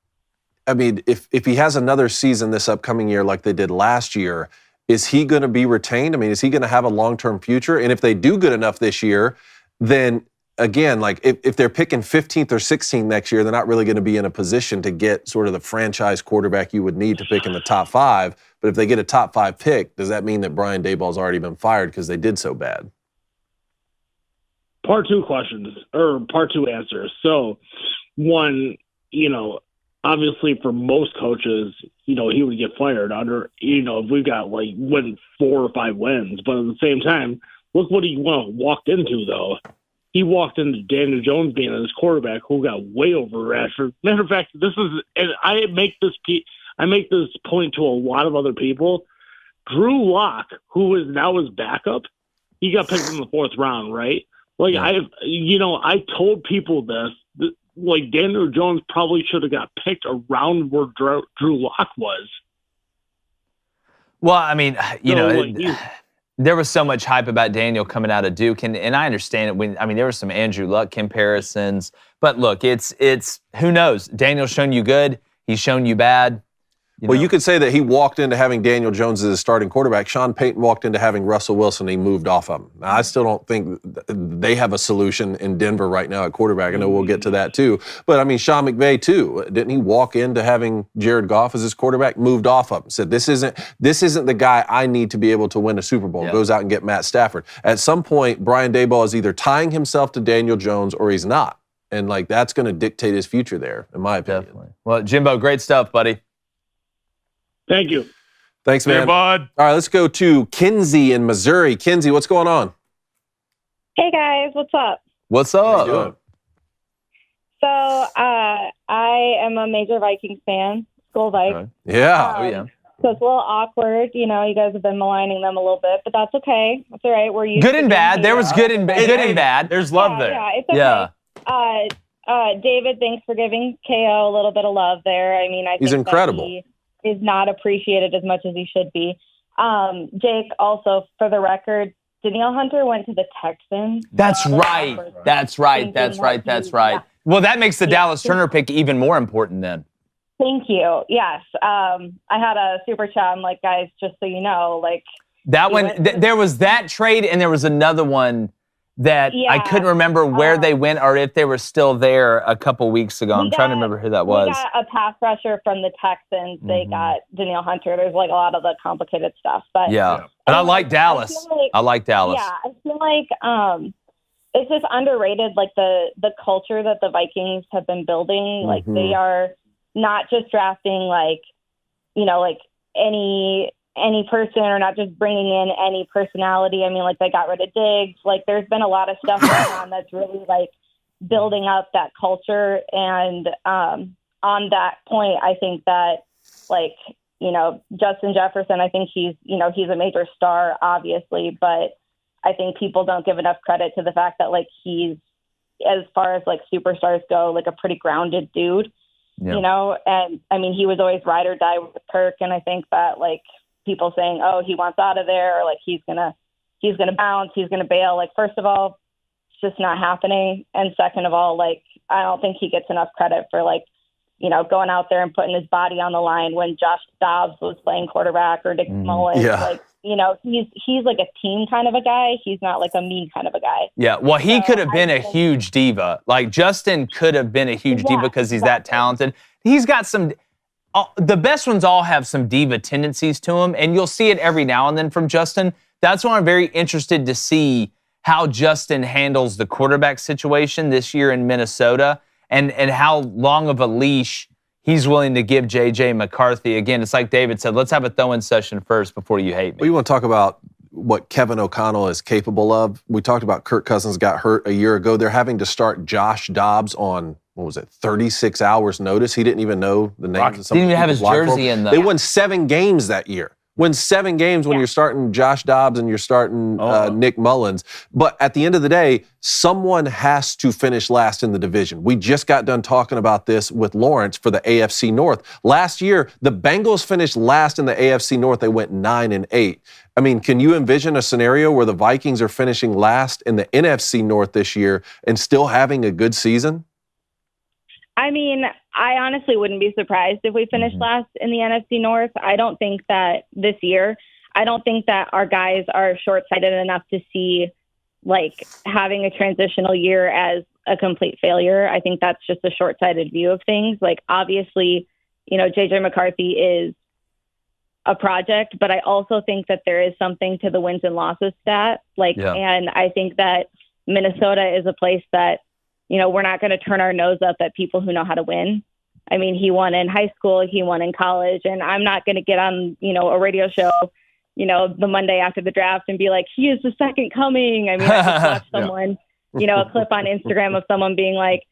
I mean, if he has another season this upcoming year like they did last year, is he going to be retained? I mean, is he going to have a long-term future? And if they do good enough this year, then again, like if they're picking 15th or 16th next year, they're not really going to be in a position to get sort of the franchise quarterback you would need to pick in the top 5. But if they get a top 5 pick, does that mean that Brian Daboll's already been fired because they did so bad? Part 2 questions, or part 2 answers. So, one, obviously for most coaches, he would get fired under, if we got win 4 or 5 wins. But at the same time, look what he walked into, though. He walked into Daniel Jones being his quarterback, who got way overrated. Matter of fact, and I make this point to a lot of other people. Drew Lock, who is now his backup, he got picked in the 4th round, right? I told people this. Daniel Jones probably should have got picked around where Drew Lock was. Well, I mean, there was so much hype about Daniel coming out of Duke, and I understand it. There were some Andrew Luck comparisons, but look, it's who knows? Daniel's shown you good. He's shown you bad. You could say that he walked into having Daniel Jones as his starting quarterback. Sean Payton walked into having Russell Wilson. He moved off of him. Now, I still don't think they have a solution in Denver right now at quarterback. I know we'll get to that too. But, Sean McVay too. Didn't he walk into having Jared Goff as his quarterback? Moved off of him. Said, this isn't the guy I need to be able to win a Super Bowl. Goes out and get Matt Stafford. At some point, Brian Daboll is either tying himself to Daniel Jones or he's not. And, that's going to dictate his future there, in my opinion. Definitely. Well, Jimbo, great stuff, buddy. Thank you. Thanks, man. Hey, bud. All right, let's go to Kinsey in Missouri. Kinsey, what's going on? Hey, guys. What's up? What's up? How you doing? So, I am a major Vikings fan. School Vikes. Yeah. So it's a little awkward. You guys have been maligning them a little bit, but that's okay. That's all right. We're used Good and bad. There was good and bad. There's love there. Yeah, it's okay. Yeah. David, thanks for giving KO a little bit of love there. I think he's incredible. He is not appreciated as much as he should be. Jake, also, for the record, Danielle Hunter went to the Texans. That's right. That's right. Yeah. Well, that makes the Dallas Turner pick even more important then. Thank you. Yes. I had a super chat. I'm like, guys, just so you know, that one, there was that trade and there was another one that I couldn't remember where they went or if they were still there a couple weeks ago. I'm trying to remember who that was. We got a pass rusher from the Texans. They got Danielle Hunter. There's a lot of the complicated stuff. But yeah. And I like Dallas. I like Dallas. Yeah. I feel like it's just underrated, the culture that the Vikings have been building. They are not just drafting any person or not just bringing in any personality. They got rid of Diggs. There's been a lot of stuff going on that's really building up that culture. And on that point, I think that Justin Jefferson, I think he's a major star, obviously, but I think people don't give enough credit to the fact that he's, as far as superstars go, a pretty grounded dude, and he was always ride or die with Kirk. And I think that people saying, oh, he wants out of there, or he's gonna bounce, he's gonna bail. First of all, it's just not happening. And second of all, I don't think he gets enough credit for going out there and putting his body on the line when Josh Dobbs was playing quarterback or Nick Mullins. Yeah. He's a team kind of a guy. He's not a me kind of a guy. Yeah. Well, he could have been a huge diva. Justin could have been a huge diva because he's that talented. He's got some. The best ones all have some diva tendencies to them, and you'll see it every now and then from Justin. That's why I'm very interested to see how Justin handles the quarterback situation this year in Minnesota and how long of a leash he's willing to give J.J. McCarthy. Again, it's like David said, let's have a throw-in session first before you hate me. Well, you want to talk about what Kevin O'Connell is capable of? We talked about Kirk Cousins got hurt a year ago. They're having to start Josh Dobbs on 36 hours notice. He didn't even know the names of some Didn't even have his jersey in They won 7 games that year. Win 7 games when you're starting Josh Dobbs and you're starting Nick Mullins. But at the end of the day, someone has to finish last in the division. We just got done talking about this with Lawrence for the AFC North. Last year, the Bengals finished last in the AFC North. They went 9-8. Can you envision a scenario where the Vikings are finishing last in the NFC North this year and still having a good season? I honestly wouldn't be surprised if we finished last in the NFC North. I don't think that this year, I don't think that our guys are short-sighted enough to see like having a transitional year as a complete failure. I think that's just a short-sighted view of things. Like, obviously, you know, JJ McCarthy is a project, but I also think that there is something to the wins and losses stat. Like, and I think that Minnesota is a place that, you know, we're not going to turn our nose up at people who know how to win. I mean, he won in high school, he won in college, and I'm not going to get on, you know, a radio show, you know, the Monday after the draft and be like, he is the second coming. I mean, I just watched someone, you know, a clip on Instagram of someone being like,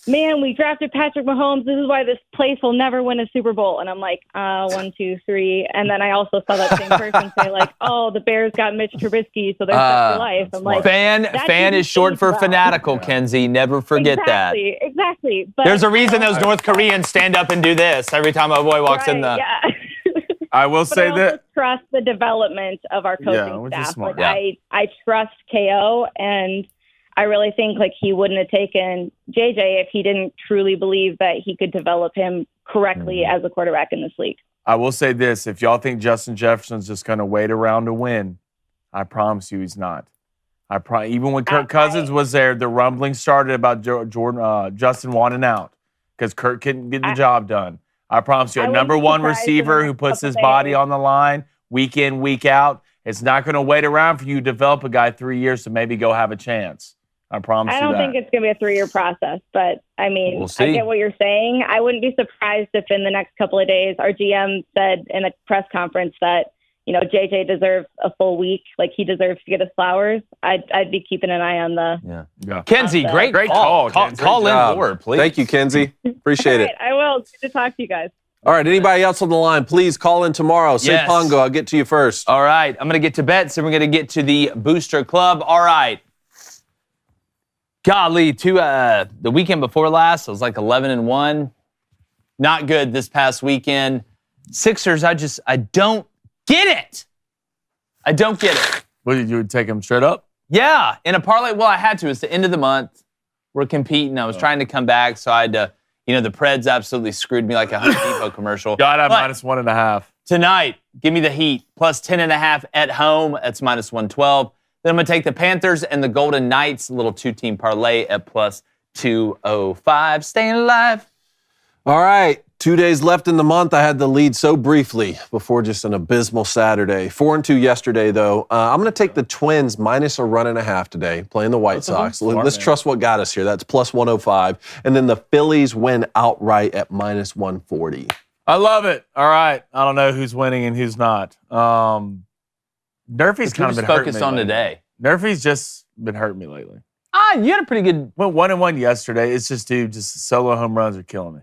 man, we drafted Patrick Mahomes. This is why this place will never win a Super Bowl. And I'm like, 1, 2, 3. And then I also saw that same person say like, oh, the Bears got Mitch Trubisky, so they're set for life. I'm like, fan is short for fanatical, Kenzie. Never forget that. Exactly. But there's a reason those North Koreans stand up and do this every time a boy walks in the. Yeah. I will say I that trust the development of our coaching staff. Like, I trust KO, and I really think like he wouldn't have taken JJ if he didn't truly believe that he could develop him correctly as a quarterback in this league. I will say this: if y'all think Justin Jefferson's just going to wait around to win, I promise you he's not. Even when Kirk Cousins was there, the rumbling started about Justin wanting out because Kirk couldn't get the job done. I promise you, a number one receiver who puts his body on the line week in, week out, it's not going to wait around for you to develop a guy 3 years to maybe go have a chance. I promise you that. I don't think it's going to be a 3-year process, but I mean, I get what you're saying. I wouldn't be surprised if in the next couple of days, our GM said in a press conference that, you know, JJ deserves a full week. Like, he deserves to get his flowers. I'd be keeping an eye on the. Yeah. Kenzie, great call. Call in more, please. Thank you, Kenzie. Appreciate it. I will. Good to talk to you guys. All right. Anybody else on the line, please call in tomorrow. Say Pongo. I'll get to you first. All right. I'm going to get to bets, and we're going to get to the Booster Club. All right. Golly, the weekend before last, I was like 11-1. Not good this past weekend. Sixers, I don't get it. I don't get it. What, did you take them straight up? Yeah, in a parlay. Well, I had to. It's the end of the month. We're competing. I was trying to come back, so I had to, you know, the Preds absolutely screwed me like a Home Depot commercial. Got at -1.5. Tonight, give me the Heat, plus 10.5 at home. That's -112. Then I'm going to take the Panthers and the Golden Knights, a little two-team parlay at plus 205. Staying alive. All right. 2 days left in the month. I had the lead so briefly before just an abysmal Saturday. 4-2 yesterday, though. I'm going to take the Twins minus a run and a half today, playing the White Sox. Let's trust what got us here. That's plus 105. And then the Phillies win outright at minus 140. I love it. All right. I don't know who's winning and who's not. Nerfy's kind of been focused on today. Nerfy's just been hurting me lately. You had a pretty good. Went 1-1 yesterday. It's just, dude, just solo home runs are killing me.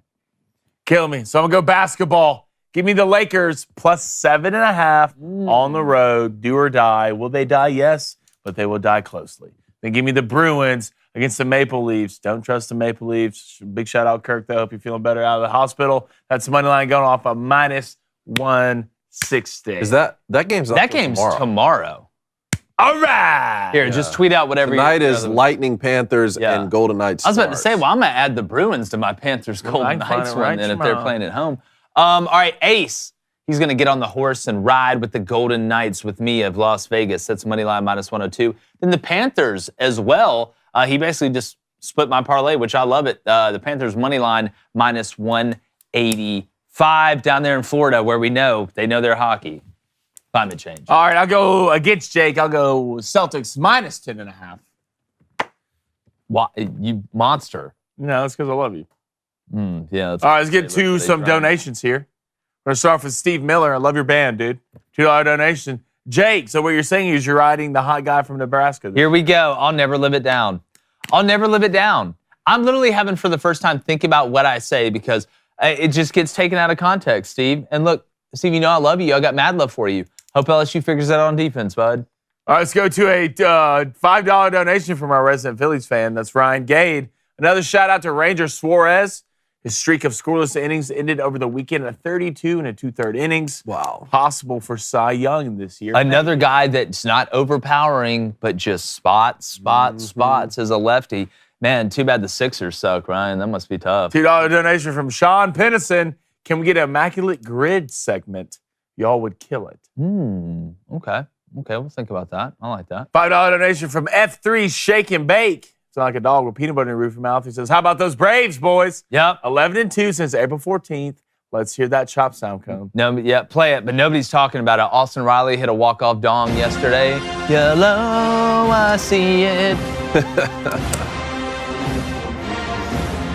Killing me. So I'm going to go basketball. Give me the Lakers plus 7.5 on the road. Do or die. Will they die? Yes, but they will die closely. Then give me the Bruins against the Maple Leafs. Don't trust the Maple Leafs. Big shout out, Kirk, though. Hope you're feeling better out of the hospital. That's the money line going off a minus 160. Is that game's up? That game's tomorrow. All right. Here, just tweet out whatever. Tonight is Lightning, Panthers, and Golden Knights. I was about to say, well, I'm going to add the Bruins to my Panthers Golden Knights one then if they're playing at home. All right, Ace. He's going to get on the horse and ride with the Golden Knights with me of Las Vegas. That's money line minus 102. Then the Panthers as well. He basically just split my parlay, which I love it. The Panthers money line minus 185 down there in Florida where they know their hockey. Climate change. All right, I'll go against Jake. I'll go Celtics minus 10.5. Why, you monster. No, that's because I love you. Yeah. All right, let's get to some donations here. We're going to start off with Steve Miller. I love your band, dude. $2 donation. Jake, so what you're saying is you're riding the hot guy from Nebraska. Here we go. I'll never live it down. I'll never live it down. I'm literally having for the first time think about what I say because it just gets taken out of context, Steve. And look, Steve, you know I love you. I got mad love for you. Hope LSU figures that out on defense, bud. All right, let's go to a $5 donation from our resident Phillies fan. That's Ryan Gade. Another shout out to Ranger Suarez. His streak of scoreless innings ended over the weekend at 32 and 2/3 innings. Wow. Possible for Cy Young this year. Another guy that's not overpowering, but just spots as a lefty. Man, too bad the Sixers suck, Ryan. That must be tough. $2 donation from Sean Pennison. Can we get an Immaculate Grid segment? Y'all would kill it. Okay. Okay, we'll think about that. I like that. $5 donation from F3 Shake and Bake. It's like a dog with peanut butter in the roof of your mouth. He says, how about those Braves, boys? Yep. 11-2 since April 14th. Let's hear that chop sound come. No, yeah, play it, but nobody's talking about it. Austin Riley hit a walk-off dong yesterday. Yellow, I see it.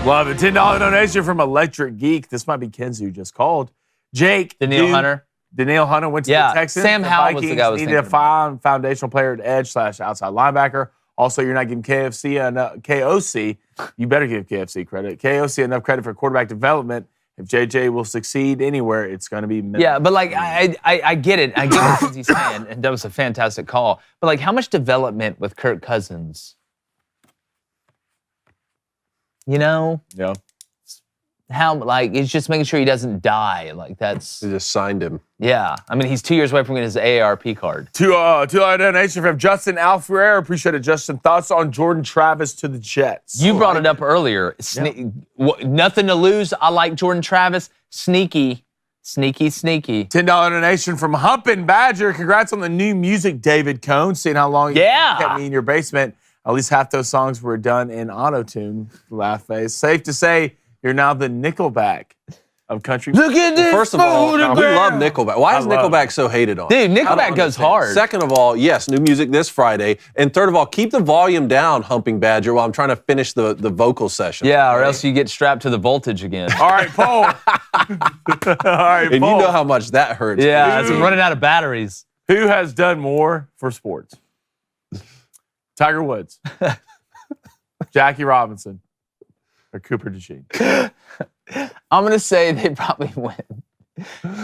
Love it. $10 donation from Electric Geek. This might be Kenzie who just called. Jake. Daniil Hunter. Daniil Hunter went to the Texans. Sam Howell was the guy I was needed a foundational player at edge / outside linebacker. Also, you're not giving KOC. You better give KFC credit. KOC enough credit for quarterback development. If JJ will succeed anywhere, it's going to be minimal. Yeah, but like I get it. I get what he's saying, and that was a fantastic call. But like, how much development with Kirk Cousins? You know? Yeah. How, like, it's just making sure he doesn't die. Like, that's... They just signed him. Yeah. I mean, he's 2 years away from getting his AARP card. $2 donation from Justin Alferrer. Appreciate it, Justin. Thoughts on Jordan Travis to the Jets? You brought it up earlier. Nothing to lose. I like Jordan Travis. Sneaky. $10 donation from Humpin' Badger. Congrats on the new music, David Cohn. Seeing how long you kept me in your basement. At least half those songs were done in auto-tune. Laugh face. Safe to say, you're now the Nickelback of country. Look at this. First of all, we love Nickelback. Why is Nickelback so hated on? Dude, Nickelback goes hard. Second of all, yes, new music this Friday. And third of all, keep the volume down, Humping Badger, while I'm trying to finish the vocal session. Yeah, or else you get strapped to the voltage again. All right, Paul. And you know how much that hurts. Yeah, it's running out of batteries. Who has done more for sports? Tiger Woods, Jackie Robinson, or Cooper DeJean? I'm going to say they probably win.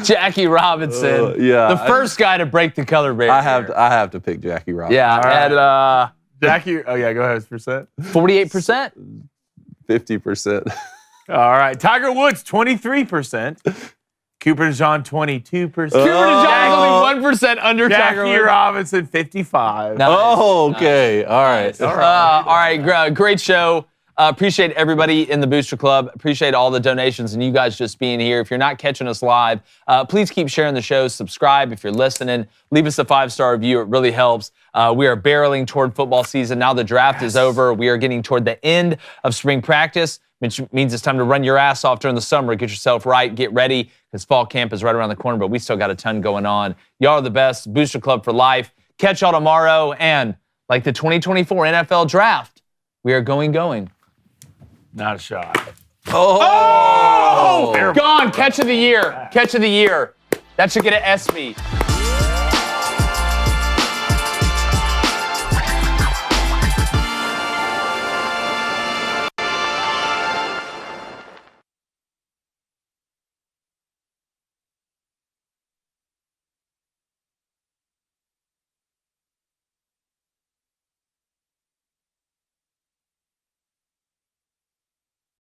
Jackie Robinson, the first guy to break the color barrier. I have to pick Jackie Robinson. Yeah, right. Jackie, go ahead, percent. 48%? 50%. All right, Tiger Woods, 23%. Cooper DeJean, 22%. Cooper DeJean only 1% under Tiger Jackie Woods. Robinson, 55%. Nice. Oh, okay. Nice. All right. All right, great show. Appreciate everybody in the Booster Club. Appreciate all the donations and you guys just being here. If you're not catching us live, please keep sharing the show. Subscribe if you're listening. Leave us a 5-star review. It really helps. We are barreling toward football season. Now the draft is over. We are getting toward the end of spring practice, which means it's time to run your ass off during the summer. Get yourself right. Get ready because fall camp is right around the corner, but we still got a ton going on. Y'all are the best. Booster Club for life. Catch y'all tomorrow. And like the 2024 NFL draft, we are going. Not a shot. Oh! Gone. Catch of the year. That should get an SB.